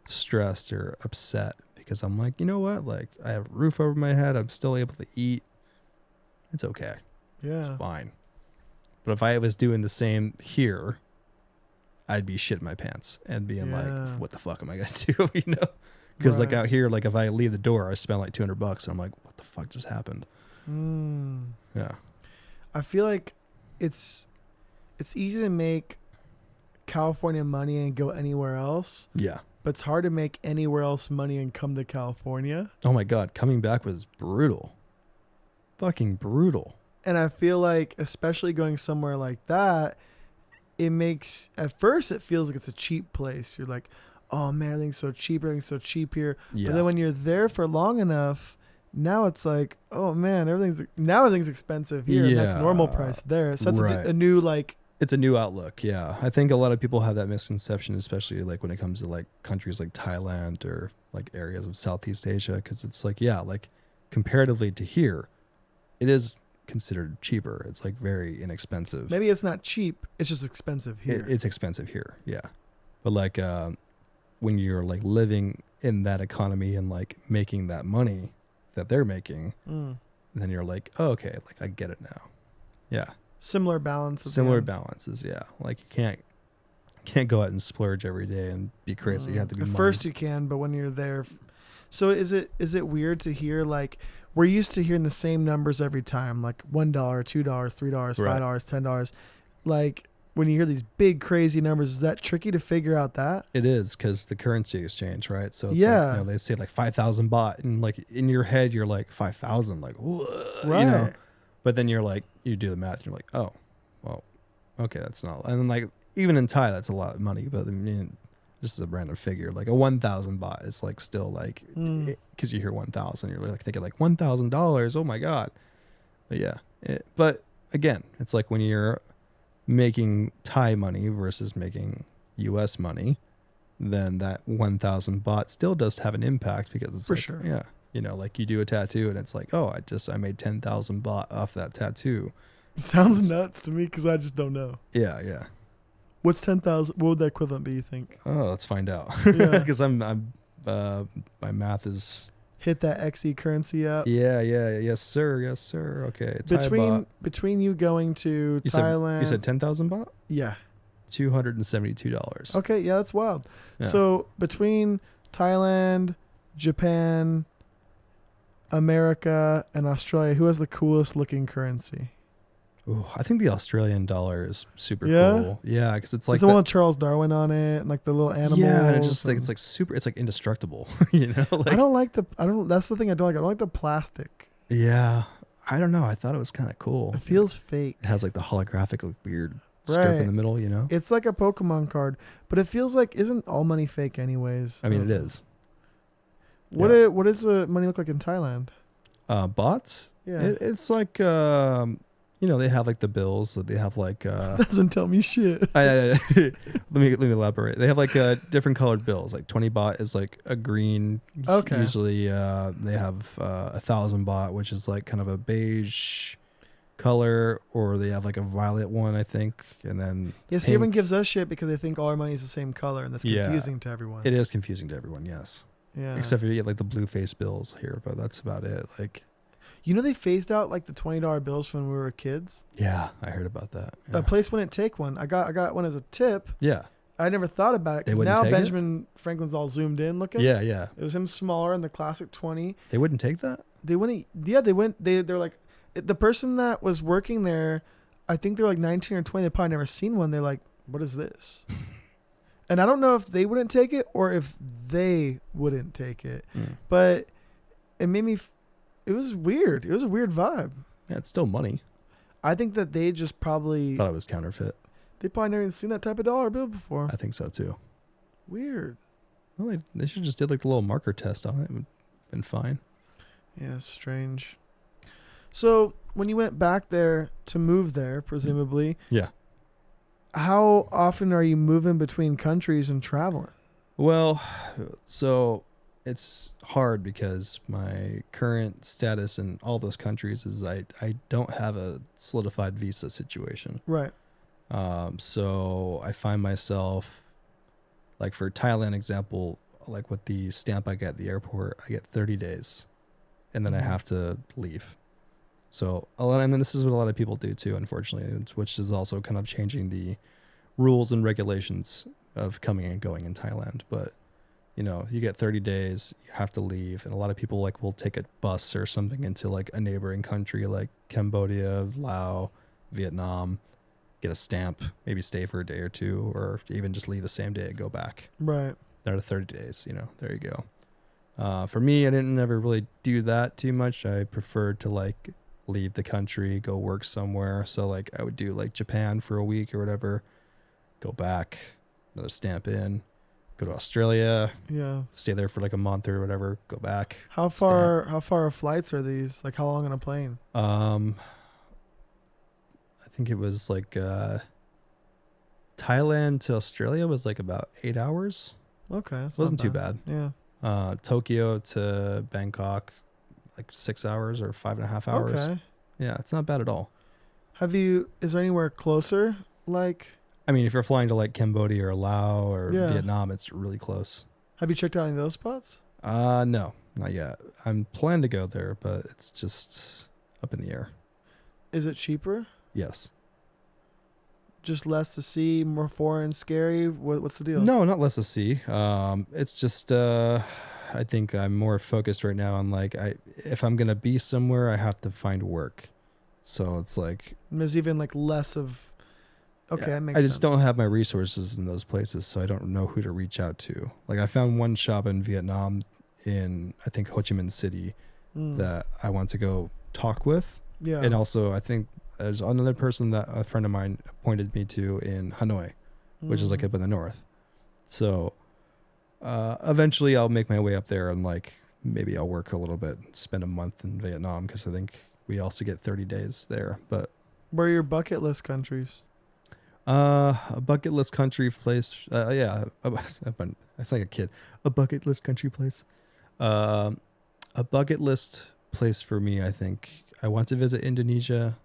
stressed or upset because I'm like, you know what? Like, I have a roof over my head. I'm still able to eat. It's okay. Yeah. It's fine. But if I was doing the same here, I'd be shitting my pants and being like, what the fuck am I going to do? You know? Because like out here, like if I leave the door, I spend like $200 and I'm like, what the fuck just happened? Yeah. I feel like it's easy to make California money and go anywhere else. Yeah. But it's hard to make anywhere else money and come to California. Oh my God. Coming back was brutal. Fucking brutal. And I feel like, especially going somewhere like that, it makes, at first it feels like it's a cheap place. You're like, oh man, everything's so cheap here. Yeah. But then when you're there for long enough, now it's like, oh man, everything's expensive here. And that's normal price there. So that's a new like. It's a new outlook. Yeah. I think a lot of people have that misconception, especially like when it comes to like countries like Thailand or like areas of Southeast Asia. Cause it's like, yeah, like comparatively to here, it is considered cheaper. It's like very inexpensive. Maybe it's not cheap. It's just expensive here. It's expensive here. Yeah. But like, when you're like living in that economy and like making that money that they're making, then you're like, oh, okay, like I get it now. Yeah. Similar balances. Yeah. Like you can't go out and splurge every day and be crazy. You have to be at first you can, but when you're there. So is it weird to hear, like, we're used to hearing the same numbers every time, like $1, $2, $3, $5, $10. Like when you hear these big crazy numbers, is that tricky to figure out that? It is, because the currency exchange, right? So it's like, you know, they say like 5,000 baht, and like in your head you're like 5,000, like whoa, right. You know. But then you're like, you do the math and you're like, oh, well, okay, that's not. And then like even in Thai, that's a lot of money. But I mean, this is a random figure. Like a 1,000 baht is like still like, because you hear 1,000, you're like thinking like $1,000. Oh my God. But yeah. But again, it's like when you're making Thai money versus making US money, then that 1,000 baht still does have an impact, because it's for like, sure. Yeah. You know, like you do a tattoo and it's like, oh, I made 10,000 baht off that tattoo. Sounds nuts to me because I just don't know. Yeah, yeah. What's 10,000? What would the equivalent be, you think? Oh, let's find out. Yeah. Because my math is. Hit that XE currency up. Yeah. Yes, sir. Okay. Between you going to Thailand. You said 10,000 baht? Yeah. $272. Okay, yeah, that's wild. Yeah. So between Thailand, Japan, America, and Australia, who has the coolest looking currency? Ooh, I think the Australian dollar is super cool. Yeah, because it's like the one with Charles Darwin on it, and like the little animals. Yeah, and it's just like, it's like super. It's like indestructible. You know, like, That's the thing I don't like. I don't like the plastic. Yeah, I don't know. I thought it was kind of cool. It feels fake. It has like the holographic, like, weird strip in the middle. You know, it's like a Pokemon card, but it feels like, isn't all money fake anyways? I mean, it is. What does the money look like in Thailand? Bots. Yeah, it's like you know, they have like the bills that they have like doesn't tell me shit. let me elaborate. They have like different colored bills. Like 20 baht is like a green. Okay. Usually they have 1,000 baht, which is like kind of a beige color, or they have like a violet one, I think, and then so everyone gives us shit because they think all our money is the same color, and that's confusing to everyone. It is confusing to everyone, yes. Yeah. Except for you get like the blue face bills here, but that's about it. Like, you know, they phased out like the $20 bills when we were kids. Yeah, I heard about that. Yeah. A place wouldn't take one. I got one as a tip. Yeah. I never thought about it because now Benjamin Franklin's all zoomed in looking. Yeah, yeah. It was him smaller in the classic 20. They wouldn't take that? They wouldn't. Yeah, they went. They're like, the person that was working there, I think they're like 19 or 20. They probably never seen one. They're like, what is this? And I don't know if they wouldn't take it or if they wouldn't take it. But it made me, it was weird. It was a weird vibe. Yeah, it's still money. I think that they just probably thought it was counterfeit. They probably never even seen that type of dollar bill before. I think so too. Weird. Well, they should just did like the little marker test on it. It would have been fine. Yeah, strange. So when you went back there to move there, presumably. Yeah. How often are you moving between countries and traveling? Well, so it's hard because my current status in all those countries is I don't have a solidified visa situation. Right. So I find myself, like for Thailand example, like with the stamp I get at the airport, I get 30 days and then I have to leave. So and then this is what a lot of people do too, unfortunately, which is also kind of changing the rules and regulations of coming and going in Thailand. But you get 30 days, you have to leave. And a lot of people like will take a bus or something into like a neighboring country like Cambodia, Laos, Vietnam, get a stamp, maybe stay for a day or two, or even just leave the same day and go back. Right. There are 30 days, there you go. For me, I didn't ever really do that too much. I preferred to like leave the country, go work somewhere. So like I would do like Japan for a week or whatever, go back, another stamp in, go to Australia, stay there for like a month or whatever, go back. How far flights are these? Like how long on a plane? I think it was like Thailand to Australia was like about 8 hours. Okay. It wasn't too bad. Yeah. Tokyo to Bangkok, like 6 hours or 5.5 hours. Okay. Yeah, it's not bad at all. Is there anywhere closer? Like, I mean, if you're flying to like Cambodia or Laos or Vietnam, it's really close. Have you checked out any of those spots? No, not yet. I'm planning to go there, but it's just up in the air. Is it cheaper? Yes. Just less to see, more foreign, scary? What's the deal? No, not less to see. It's just I think I'm more focused right now on like if I'm gonna be somewhere, I have to find work. So it's like there's even like less of. Okay, that makes I sense. just don't have my resources in those places, so I don't know who to reach out to. Like I found one shop in Vietnam, in I think Ho Chi Minh City, that I want to go talk with. Yeah. And also I think there's another person that a friend of mine pointed me to in Hanoi, which is like up in the north. So eventually I'll make my way up there and like maybe I'll work a little bit, spend a month in Vietnam because I think we also get 30 days there. But where are your bucket list countries? A bucket list country place. Yeah, it's like a kid. A bucket list country place. A bucket list place for me. I think I want to visit Indonesia.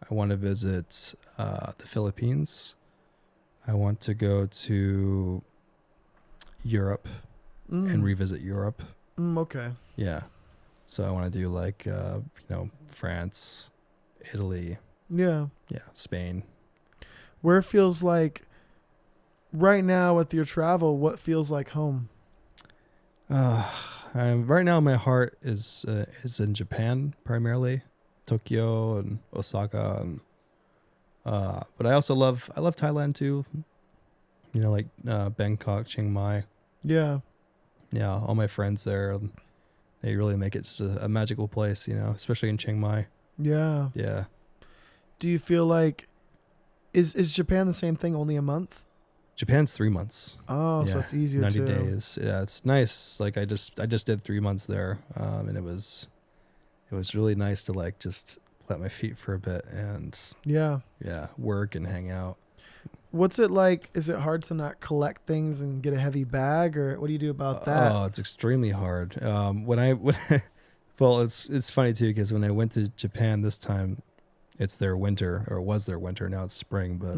I want to visit the Philippines. I want to go to Europe and revisit Europe. Okay. Yeah. So I want to do like France, Italy. Yeah. Yeah, Spain. Where feels like right now with your travel, what feels like home? Right now my heart is in Japan primarily, Tokyo and Osaka, and but I also love Thailand too. Like Bangkok, Chiang Mai. Yeah. Yeah, all my friends there, they really make it a magical place, especially in Chiang Mai. Yeah. Yeah. Do you feel like is Japan the same thing, only a month? Japan's 3 months. Oh, yeah. So it's easier 90 too. days. Yeah, it's nice. Like I just did 3 months there, and it was really nice to like just plant my feet for a bit and work and hang out. What's it like? Is it hard to not collect things and get a heavy bag, or what do you do about that? Oh, it's extremely hard. Well, it's funny too because when I went to Japan this time, it's their winter, or it was their winter. Now it's spring, but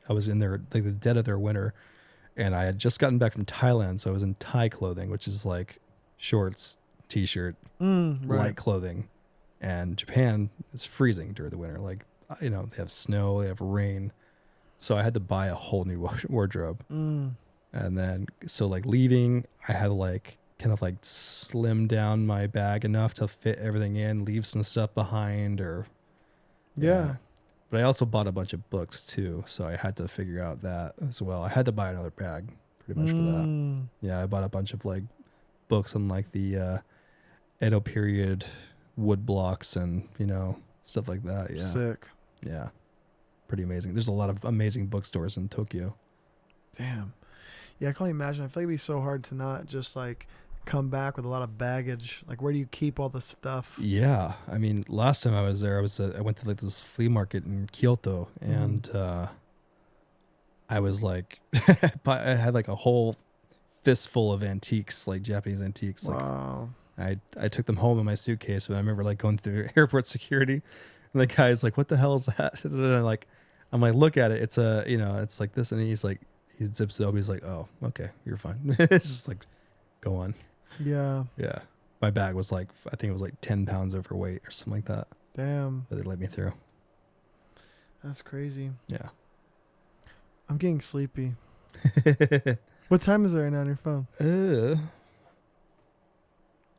I was in their like the dead of their winter, and I had just gotten back from Thailand, so I was in Thai clothing, which is like shorts, t-shirt, light clothing, and Japan is freezing during the winter. Like they have snow, they have rain, so I had to buy a whole new wardrobe, and then so like leaving, I had to like kind of like slim down my bag enough to fit everything in, leave some stuff behind, or But I also bought a bunch of books too, so I had to figure out that as well. I had to buy another bag pretty much for that. Yeah, I bought a bunch of like books on like the Edo period wood blocks and stuff like that. Yeah. Sick. Yeah. Pretty amazing. There's a lot of amazing bookstores in Tokyo. Damn. Yeah, I can only imagine. I feel like it'd be so hard to not just like come back with a lot of baggage. Like, where do you keep all this stuff? Yeah, I mean, last time I was there, I went to like this flea market in Kyoto, and I was like, I had like a whole fistful of antiques, like Japanese antiques. Like Wow. I took them home in my suitcase, but I remember like going through airport security, and the guy's like, "What the hell is that?" And I'm like, look at it. It's it's like this, and he zips it up. He's like, "Oh, okay, you're fine." It's just like, go on. Yeah. Yeah. My bag was like, I think it was like 10 pounds overweight or something like that. Damn. But they let me through. That's crazy. Yeah. I'm getting sleepy. What time is it right now on your phone?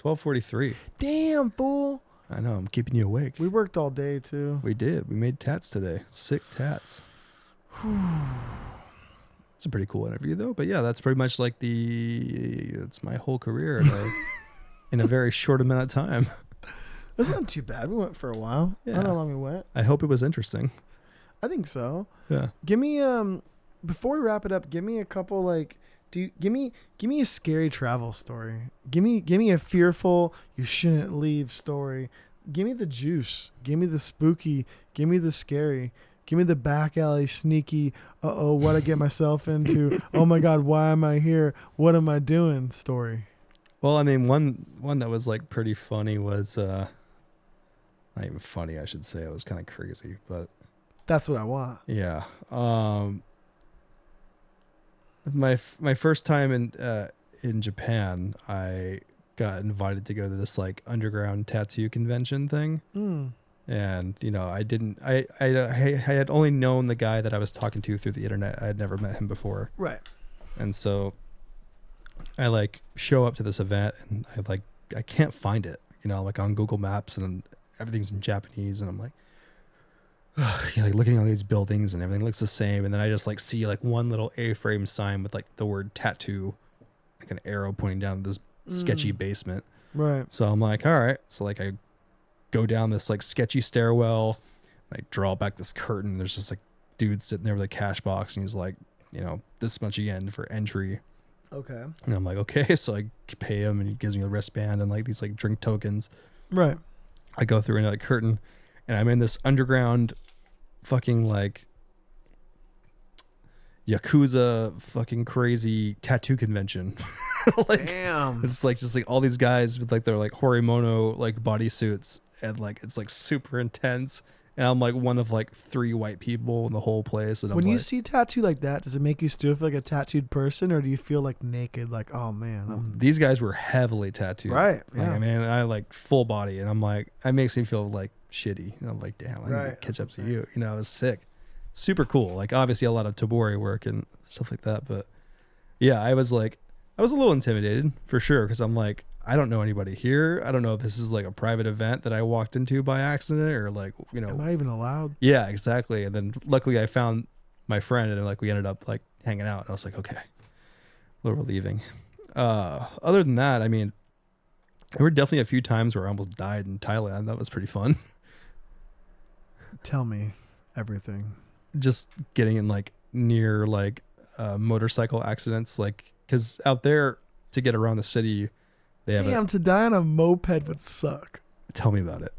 12:43. Damn, fool. I know. I'm keeping you awake. We worked all day, too. We did. We made tats today. Sick tats. It's a pretty cool interview, though. But yeah, that's pretty much like it's my whole career in a very short amount of time. That's not too bad. We went for a while. Yeah. I don't know how long we went. I hope it was interesting. I think so. Yeah. Give me before we wrap it up, give me a couple like give me a scary travel story. Give me a fearful you shouldn't leave story. Give me the juice. Give me the spooky. Give me the scary. Give me the back alley sneaky. What I get myself into. Oh my God, why am I here? What am I doing? Story. Well, I mean, one that was like pretty funny was not even funny, I should say. It was kind of crazy, but that's what I want. Yeah. My first time in Japan, I got invited to go to this like underground tattoo convention thing. And I had only known the guy that I was talking to through the internet. I had never met him before. Right. And so I like show up to this event and I can't find it, like on Google Maps, and everything's in Japanese, and I'm like, like looking at all these buildings and everything looks the same, and then I just like see like one little A-frame sign with like the word tattoo, like an arrow pointing down this sketchy basement. Right. So I'm like, all right. So like I go down this like sketchy stairwell, and I draw back this curtain. There's just like dude sitting there with a cash box, and he's like, this much yen for entry. Okay. And I'm like, okay. So I pay him, and he gives me a wristband and like these like drink tokens. Right. I go through another curtain, and I'm in this underground fucking like Yakuza fucking crazy tattoo convention. Like, damn. It's like just like all these guys with like their like Horimono like bodysuits, and like it's like super intense. And I'm like one of like 3 white people in the whole place. And when you see tattoo like that, does it make you still feel like a tattooed person, or do you feel like naked? Like, oh man, these guys were heavily tattooed. Right. Like, Yeah. I mean, I like full body, and I'm like, it makes me feel like shitty. And I'm like, damn, I need to catch up to you. It was sick. Super cool. Like obviously a lot of Tabori work and stuff like that. But yeah, I was a little intimidated for sure, because I'm like, I don't know anybody here. I don't know if this is like a private event that I walked into by accident, or like, am I even allowed? Yeah, exactly. And then luckily I found my friend, and like we ended up like hanging out, and I was like, okay, well, we're leaving. Other than that, I mean, there were definitely a few times where I almost died in Thailand. That was pretty fun. Tell me everything. Just getting in like near like motorcycle accidents, like because out there to get around the city, they have to die on a moped would suck. Tell me about it.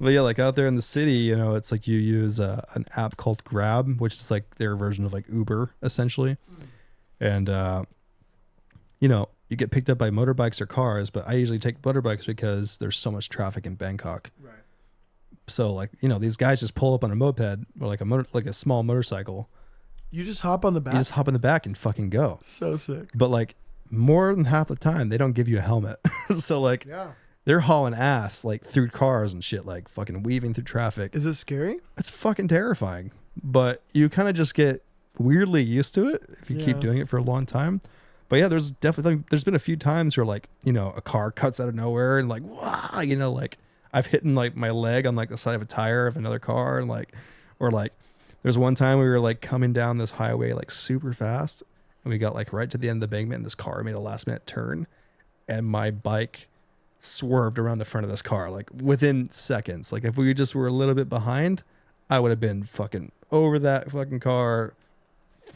But yeah, like out there in the city, it's like you use an app called Grab, which is like their version of like Uber essentially. And you get picked up by motorbikes or cars, but I usually take motorbikes because there's so much traffic in Bangkok. Right. So like, these guys just pull up on a moped or like a small motorcycle. You just hop on the back. You just hop in the back and fucking go. So sick. But like more than half the time, they don't give you a helmet. So like, yeah, they're hauling ass like through cars and shit, like fucking weaving through traffic. Is it scary? It's fucking terrifying, but you kind of just get weirdly used to it if you keep doing it for a long time. But yeah, there's been a few times where like, a car cuts out of nowhere and like, wow, like I've hit like my leg on like the side of a tire of another car, and like, or like there's one time we were like coming down this highway like super fast, and we got like right to the end of the embankment, and this car made a last minute turn, and my bike swerved around the front of this car like within seconds. Like if we just were a little bit behind, I would have been fucking over that fucking car.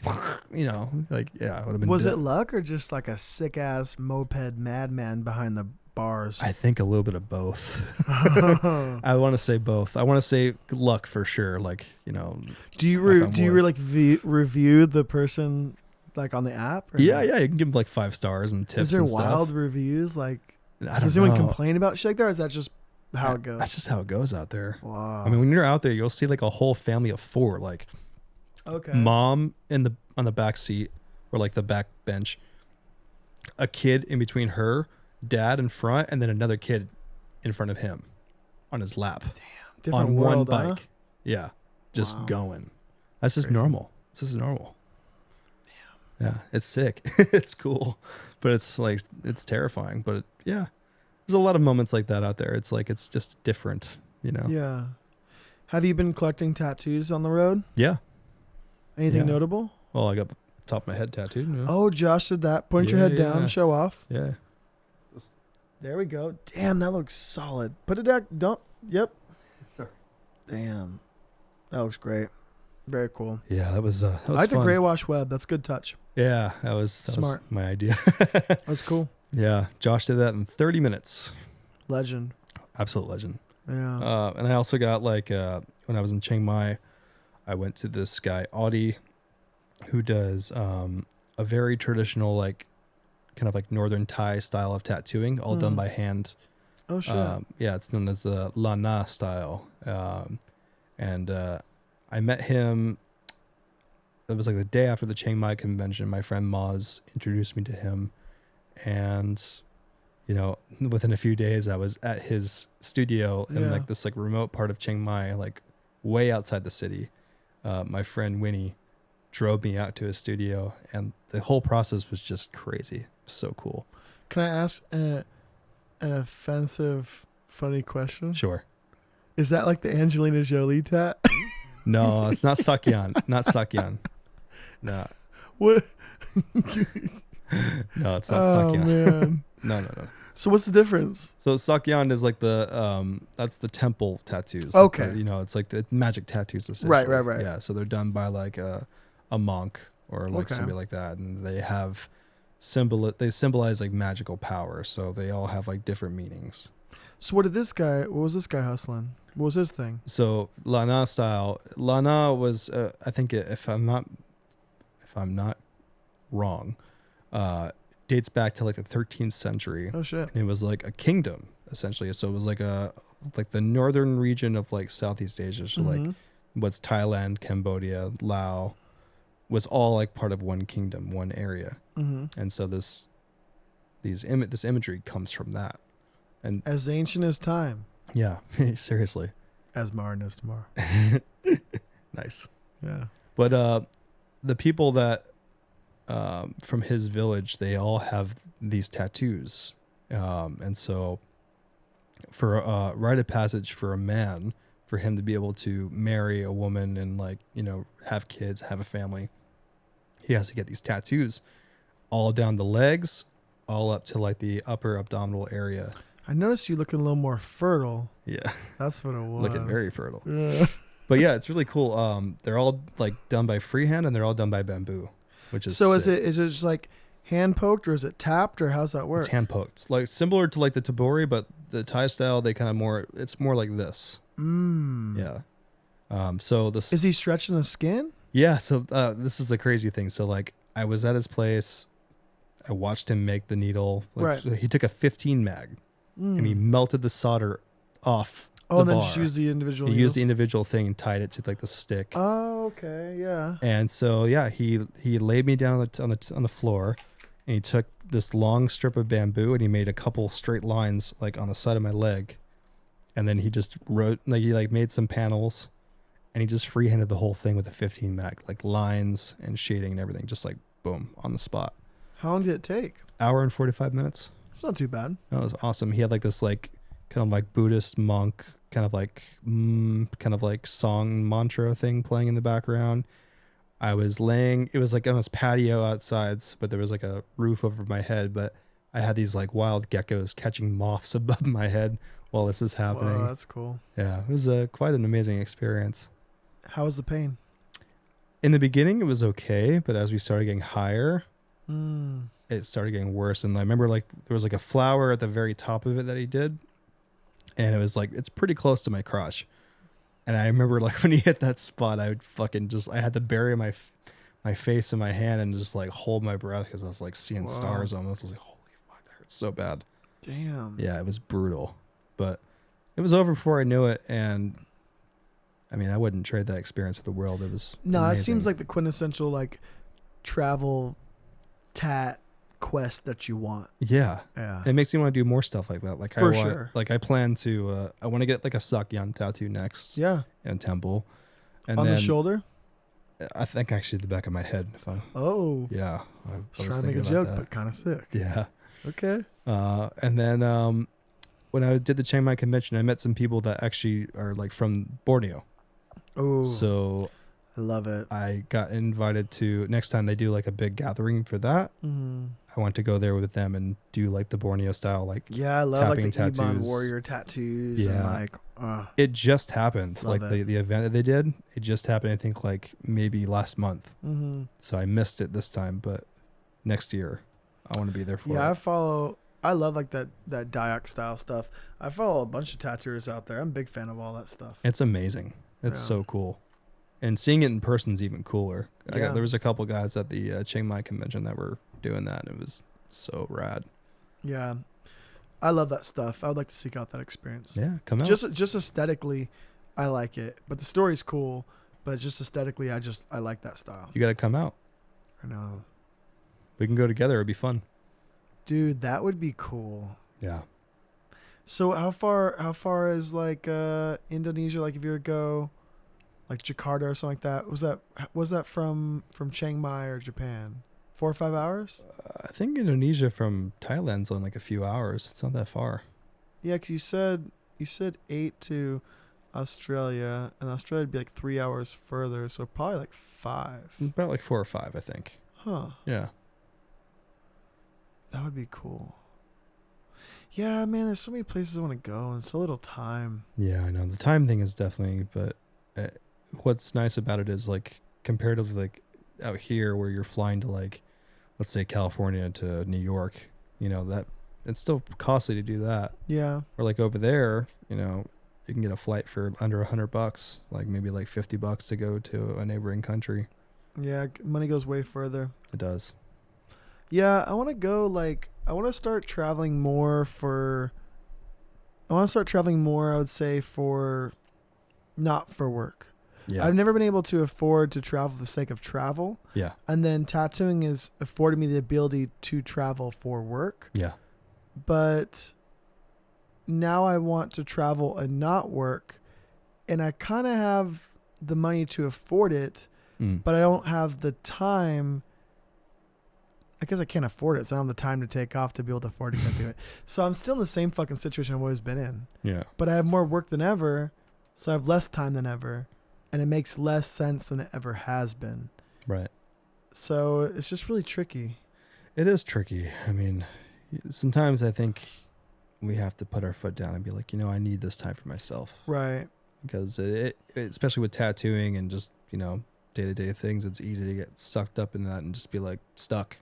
Like yeah, I would have been. Was dead. it luck or just like a sick ass moped madman behind the bars? I think a little bit of both. I want to say both. I want to say luck for sure. Like do you review the person Like on the app? Or Yeah, not? yeah. You can give them like 5 stars and tips. Is there and stuff. wild reviews? Like, I don't does know. anyone complain about shit like that, or is that just how it goes? That's just how it goes out there. Wow. I mean, when you're out there, you'll see like a whole family of 4, like mom on the back seat or like the back bench, a kid in between her, dad in front, and then another kid in front of him on his lap. Damn. Different on world, one huh? bike. Yeah. Just Wow. going. That's just Crazy. normal. This is normal. Yeah, it's sick. It's cool, but it's like it's terrifying. But yeah, there's a lot of moments like that out there. It's like it's just different, you know. Yeah. Have you been collecting tattoos on the road? Yeah. Anything Yeah. notable? Well, I got the top of my head tattooed. You know? Oh, Josh did that. Point your head down. Yeah. Show off. Yeah. There we go. Damn, that looks solid. Put it down. Don't. Yep. Sorry. Damn. That looks great. Very cool. Yeah, that was I like fun. the gray wash web. That's good touch. Yeah, that was Smart. my idea. That's cool. Yeah, Josh did that in 30 minutes. Legend. Absolute legend. Yeah. And I also got like when I was in Chiang Mai, I went to this guy Audie, who does a very traditional like kind of like northern Thai style of tattooing, all done by hand. Oh shit. Yeah, it's known as the Lana style. And I met him. It was like the day after the Chiang Mai convention. My friend Maz introduced me to him, and you know, within a few days, I was at his studio in like this like remote part of Chiang Mai, like way outside the city. My friend Winnie drove me out to his studio, and the whole process was just crazy. So cool. Can I ask an offensive, funny question? Sure. Is that like the Angelina Jolie tat? No, it's not Sakyan. Not Sakyan. No. What? No, it's not Oh Sakyan. man. No. So what's the difference? So Sakyan is like the that's the temple tattoos. Okay. Like the, it's like the magic tattoos essentially. Right. Yeah. So they're done by like a monk or like Okay. somebody like that, and they have they symbolize like magical power. So they all have like different meanings. So what was this guy hustling? What was his thing? So Lana style. Lana was I think if I'm not wrong, dates back to like the 13th century. Oh shit. And it was like a kingdom essentially. So it was like the northern region of like Southeast Asia. So like what's Thailand, Cambodia, Laos was all like part of one kingdom, one area. Mm-hmm. And so this imagery comes from that. And As ancient as time. yeah, seriously. As modern as tomorrow. Nice. Yeah. But the people that from his village, they all have these tattoos. And so for a rite of passage for a man, for him to be able to marry a woman and like, have kids, have a family, he has to get these tattoos all down the legs, all up to like the upper abdominal area. I noticed you looking a little more fertile. Yeah. That's what it was. Looking very fertile. Yeah. But yeah, it's really cool. They're all like done by freehand and they're all done by bamboo, which is So sick. is it just like hand poked or is it tapped or how's that work? It's hand poked, like similar to like the tabori, but the Thai style it's more like this. Yeah. So this Is he stretching the skin? yeah. So this is the crazy thing. So like I was at his place, I watched him make the needle. Like, Right. so he took a 15 mag and he melted the solder off. Oh, the and then bar. just use the individual He needles? used the individual thing and tied it to like the stick. Oh, okay, yeah. And so yeah, he laid me down on the floor, and he took this long strip of bamboo and he made a couple straight lines like on the side of my leg, and then he just wrote he made some panels, and he just freehanded the whole thing with a 15 mag, like lines and shading and everything, just like boom on the spot. How long did it take? Hour and 45 minutes. It's not too bad. That was awesome. He had like this like kind of like Buddhist monk kind of like song mantra thing playing in the background. I was laying, it was like on his patio outside, but there was like a roof over my head, but I had these like wild geckos catching moths above my head while this is happening. Wow, that's cool. Yeah, it was quite an amazing experience. How was the pain? In the beginning, it was okay, but as we started getting higher, Mm. it started getting worse. And I remember like there was like a flower at the very top of it that he did, and it was like it's pretty close to my crotch. And I remember like when he hit that spot, I would fucking I had to bury my face in my hand and just like hold my breath because I was like seeing Wow. stars almost. I was like, holy fuck, that hurts so bad. Damn. Yeah, it was brutal, but it was over before I knew it. And I mean, I wouldn't trade that experience for the world. It was No, amazing. it seems like the quintessential like travel tat quest that you want. Yeah. Yeah. It makes me want to do more stuff like that. Like For I want, sure. like I plan to, I want to get like a Sakyan tattoo next Yeah. in Temple. And On then the shoulder? I think actually the back of my head. If I, Oh. yeah. I I was was trying to make a thinking joke, about but kind of sick. that. Yeah. Okay. And then when I did the Chiang Mai convention, I met some people that actually are like from Borneo. Oh. So I love it. I got invited to, next time they do like a big gathering for that, Mm-hmm. I want to go there with them and do like the Borneo style, like Yeah, I love like the tapping Iban tattoos. warrior tattoos. Yeah. And like, it just happened. Love Like it. the event that they did, it just happened, I think like maybe last month. mm-hmm. So I missed it this time, but next year I want to be there for Yeah, it. I love like that Dayak style stuff. I follow a bunch of tattooers out there. I'm a big fan of all that stuff. It's amazing. It's Yeah. so cool. And seeing it in person is even cooler. Yeah. There was a couple guys at the Chiang Mai convention that were doing that, and it was so rad. Yeah. I love that stuff. I would like to seek out that experience. Yeah, come out. Just aesthetically, I like it. But the story's cool. But just aesthetically, I like that style. You got to come out. I know. We can go together. It'd be fun. Dude, that would be cool. Yeah. So how far is like Indonesia? Like if you were to go like Jakarta or something like that, was that from Chiang Mai or Japan? 4 or 5 hours? I think Indonesia from Thailand's only like a few hours. It's not that far. Yeah, because you said 8 to Australia, and Australia would be like 3 hours further, so probably like 5. About like 4 or 5, I think. Huh. Yeah. That would be cool. Yeah, man, there's so many places I want to go and so little time. Yeah, I know. The time thing is definitely, but what's nice about it is like comparatively like out here where you're flying to like, let's say California to New York, you know, that it's still costly to do that. Yeah. Or like over there, you know, you can get a flight for under $100, like maybe like $50 to go to a neighboring country. Yeah, money goes way further. It does. Yeah, I want to go I want to start traveling more I would say for not for work. Yeah. I've never been able to afford to travel for the sake of travel. Yeah. And then tattooing is affording me the ability to travel for work. Yeah. But now I want to travel and not work. And I kind of have the money to afford it, but I don't have the time. I guess I can't afford it, so I don't have the time to take off to be able to afford to do it. So I'm still in the same fucking situation I've always been in. Yeah. But I have more work than ever, so I have less time than ever. And it makes less sense than it ever has been. Right. So it's just really tricky. It is tricky. I mean, sometimes I think we have to put our foot down and be like, you know, I need this time for myself. Right. Because especially with tattooing and just, you know, day-to-day things, it's easy to get sucked up in that and just be like stuck.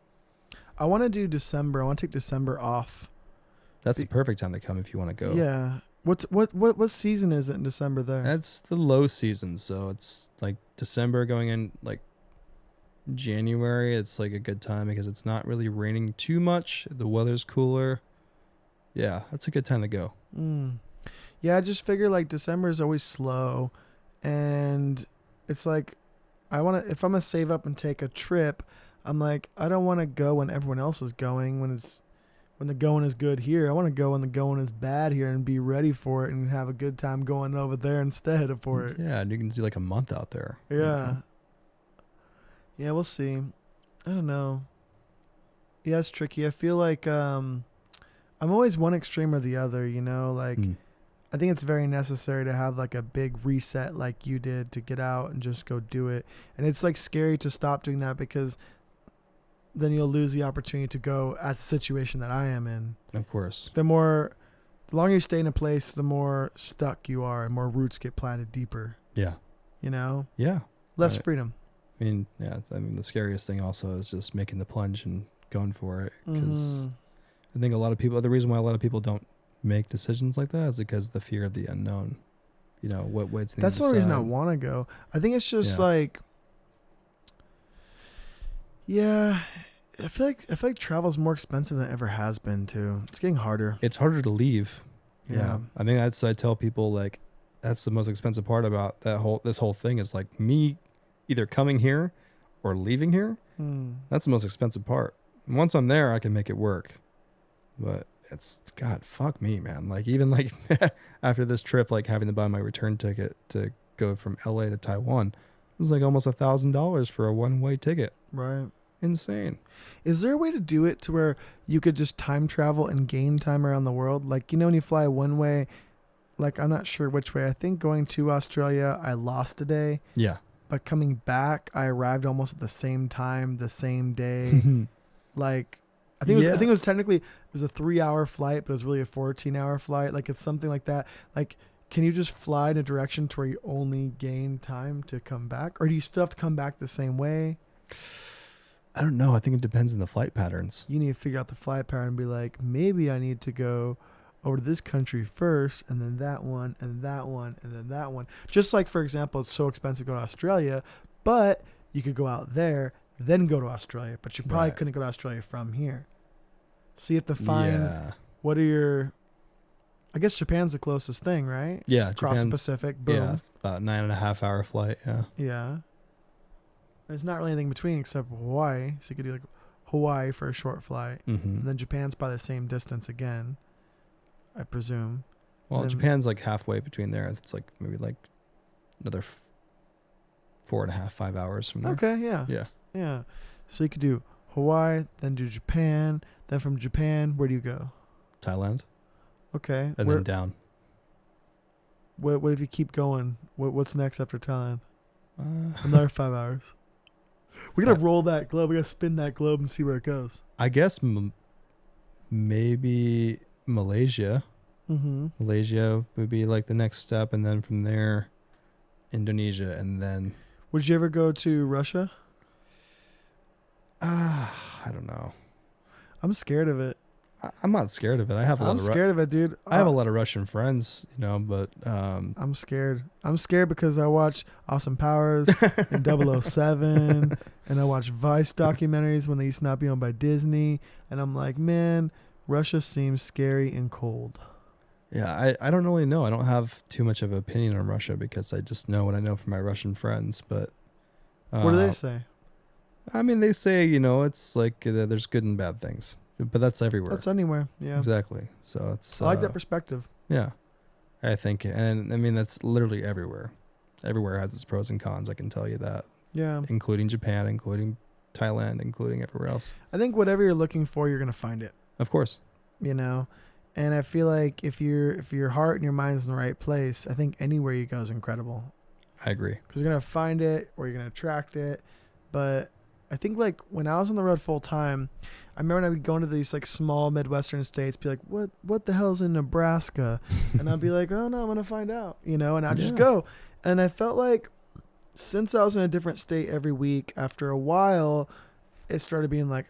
I want to do December. I want to take December off. That's the perfect time to come if you want to go. Yeah. What season is it in December there? That's the low season, so it's like December going in like January. It's like a good time because it's not really raining too much. The weather's cooler. Yeah, that's a good time to go. Yeah, I just figure like December is always slow, and it's like if I'm gonna save up and take a trip, I'm like I don't want to go when everyone else is going when the going is good here. I want to go when the going is bad here and be ready for it and have a good time going over there instead of for it. Yeah, and you can do like a month out there. Yeah. You know? Yeah, we'll see. I don't know. Yeah, it's tricky. I feel like I'm always one extreme or the other, you know, like I think it's very necessary to have like a big reset like you did to get out and just go do it. And it's like scary to stop doing that because then you'll lose the opportunity to go at the situation that I am in. Of course. The longer you stay in a place, the more stuck you are and more roots get planted deeper. Yeah. You know? Yeah. Less Right. freedom. I mean, yeah. I mean, the scariest thing also is just making the plunge and going for it. Because I think the reason why a lot of people don't make decisions like that is because the fear of the unknown. You know, what waits. That's the only reason I want to go. I think it's just like, Yeah, I feel like travel's more expensive than it ever has been too. It's getting harder. It's harder to leave. Yeah. I think I tell people like that's the most expensive part about this whole thing is like me either coming here or leaving here. That's the most expensive part. Once I'm there, I can make it work. But it's God, fuck me, man. Like even like after this trip, like having to buy my return ticket to go from LA to Taiwan, it was like almost $1,000 for a one-way ticket. Right. Insane. Is there a way to do it to where you could just time travel and gain time around the world? Like, when you fly one way, like, I'm not sure which way. I think going to Australia, I lost a day. Yeah. But coming back, I arrived almost at the same time, the same day. Like, I think it was technically, it was a 3-hour flight, but it was really a 14-hour flight. Like, it's something like that. Like, can you just fly in a direction to where you only gain time to come back? Or do you still have to come back the same way? I don't know. I think it depends on the flight patterns. You need to figure out the flight pattern and be like, maybe I need to go over to this country first, and then that one, and that one, and then that one. Just like, for example, it's so expensive to go to Australia, but you could go out there, then go to Australia, but you probably couldn't go to Australia from here. So you have to find what are your... I guess Japan's the closest thing, right? Yeah. Across the Pacific. Boom. Yeah. About 9.5-hour flight. Yeah. Yeah. There's not really anything between except Hawaii. So you could do like Hawaii for a short flight. And then Japan's probably the same distance again, I presume. Well, Japan's like halfway between there. It's like maybe like another 4.5, 5 hours from there. Okay, yeah. Yeah. Yeah. So you could do Hawaii, then do Japan. Then from Japan, where do you go? Thailand. Okay. And then down. What if you keep going? What's next after Thailand? Another 5 hours. We gotta roll that globe. We gotta spin that globe and see where it goes. I guess maybe Malaysia. Malaysia would be like the next step, and then from there, Indonesia, and then. Would you ever go to Russia? I don't know. I'm scared of it. I'm not scared of it. I have a lot I'm scared of it, dude. I have a lot of Russian friends, but I'm scared. I'm scared because I watch Austin Powers and 007 and I watch Vice documentaries when they used to not be owned by Disney, and I'm like, man, Russia seems scary and cold. Yeah, I don't really know. I don't have too much of an opinion on Russia because I just know what I know from my Russian friends, but what do they say? I mean, they say, it's like there's good and bad things. But that's everywhere. That's anywhere. Yeah. Exactly. So it's. I like that perspective. Yeah, I think, and I mean that's literally everywhere. Everywhere has its pros and cons. I can tell you that. Yeah. Including Japan, including Thailand, including everywhere else. I think whatever you're looking for, you're gonna find it. Of course. And I feel like if your heart and your mind's in the right place, I think anywhere you go is incredible. I agree. Because you're gonna find it or you're gonna attract it, but. I think like when I was on the road full time, I remember when I would go into these like small Midwestern states, be like, what the hell's in Nebraska? And I'd be like, oh no, I'm going to find out, and I'd just go. And I felt like since I was in a different state every week, after a while, it started being like,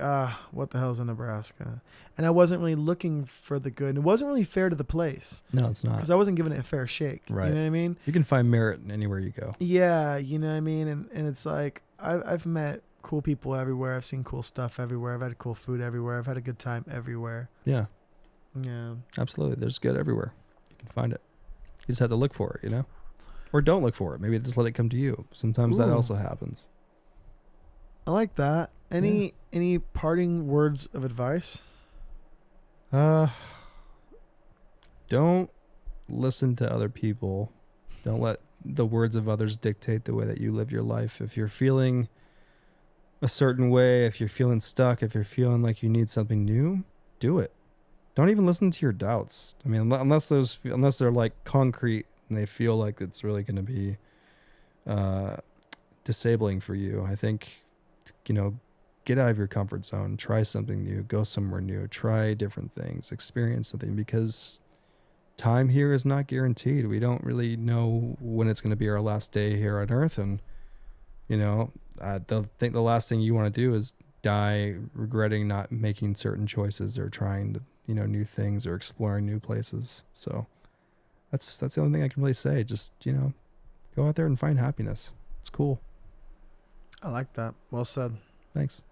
what the hell's in Nebraska? And I wasn't really looking for the good. And it wasn't really fair to the place. No, it's not. Because I wasn't giving it a fair shake. Right. You know what I mean? You can find merit anywhere you go. Yeah, you know what I mean? And it's like, I've met cool people everywhere. I've seen cool stuff everywhere. I've had cool food everywhere. I've had a good time everywhere. Yeah. Yeah. Absolutely. There's good everywhere. You can find it. You just have to look for it, Or don't look for it. Maybe just let it come to you. Sometimes that also happens. I like that. Any parting words of advice? Don't listen to other people. Don't let the words of others dictate the way that you live your life. If you're feeling a certain way, if you're feeling stuck, if you're feeling like you need something new, do it. Don't even listen to your doubts. I mean, unless they're like concrete and they feel like it's really going to be disabling for you. I think, get out of your comfort zone, try something new, go somewhere new, try different things, experience something, because time here is not guaranteed. We don't really know when it's going to be our last day here on Earth. And, I think the last thing you want to do is die regretting not making certain choices or trying to, new things or exploring new places. So that's the only thing I can really say. Just, go out there and find happiness. It's cool. I like that. Well said. Thanks.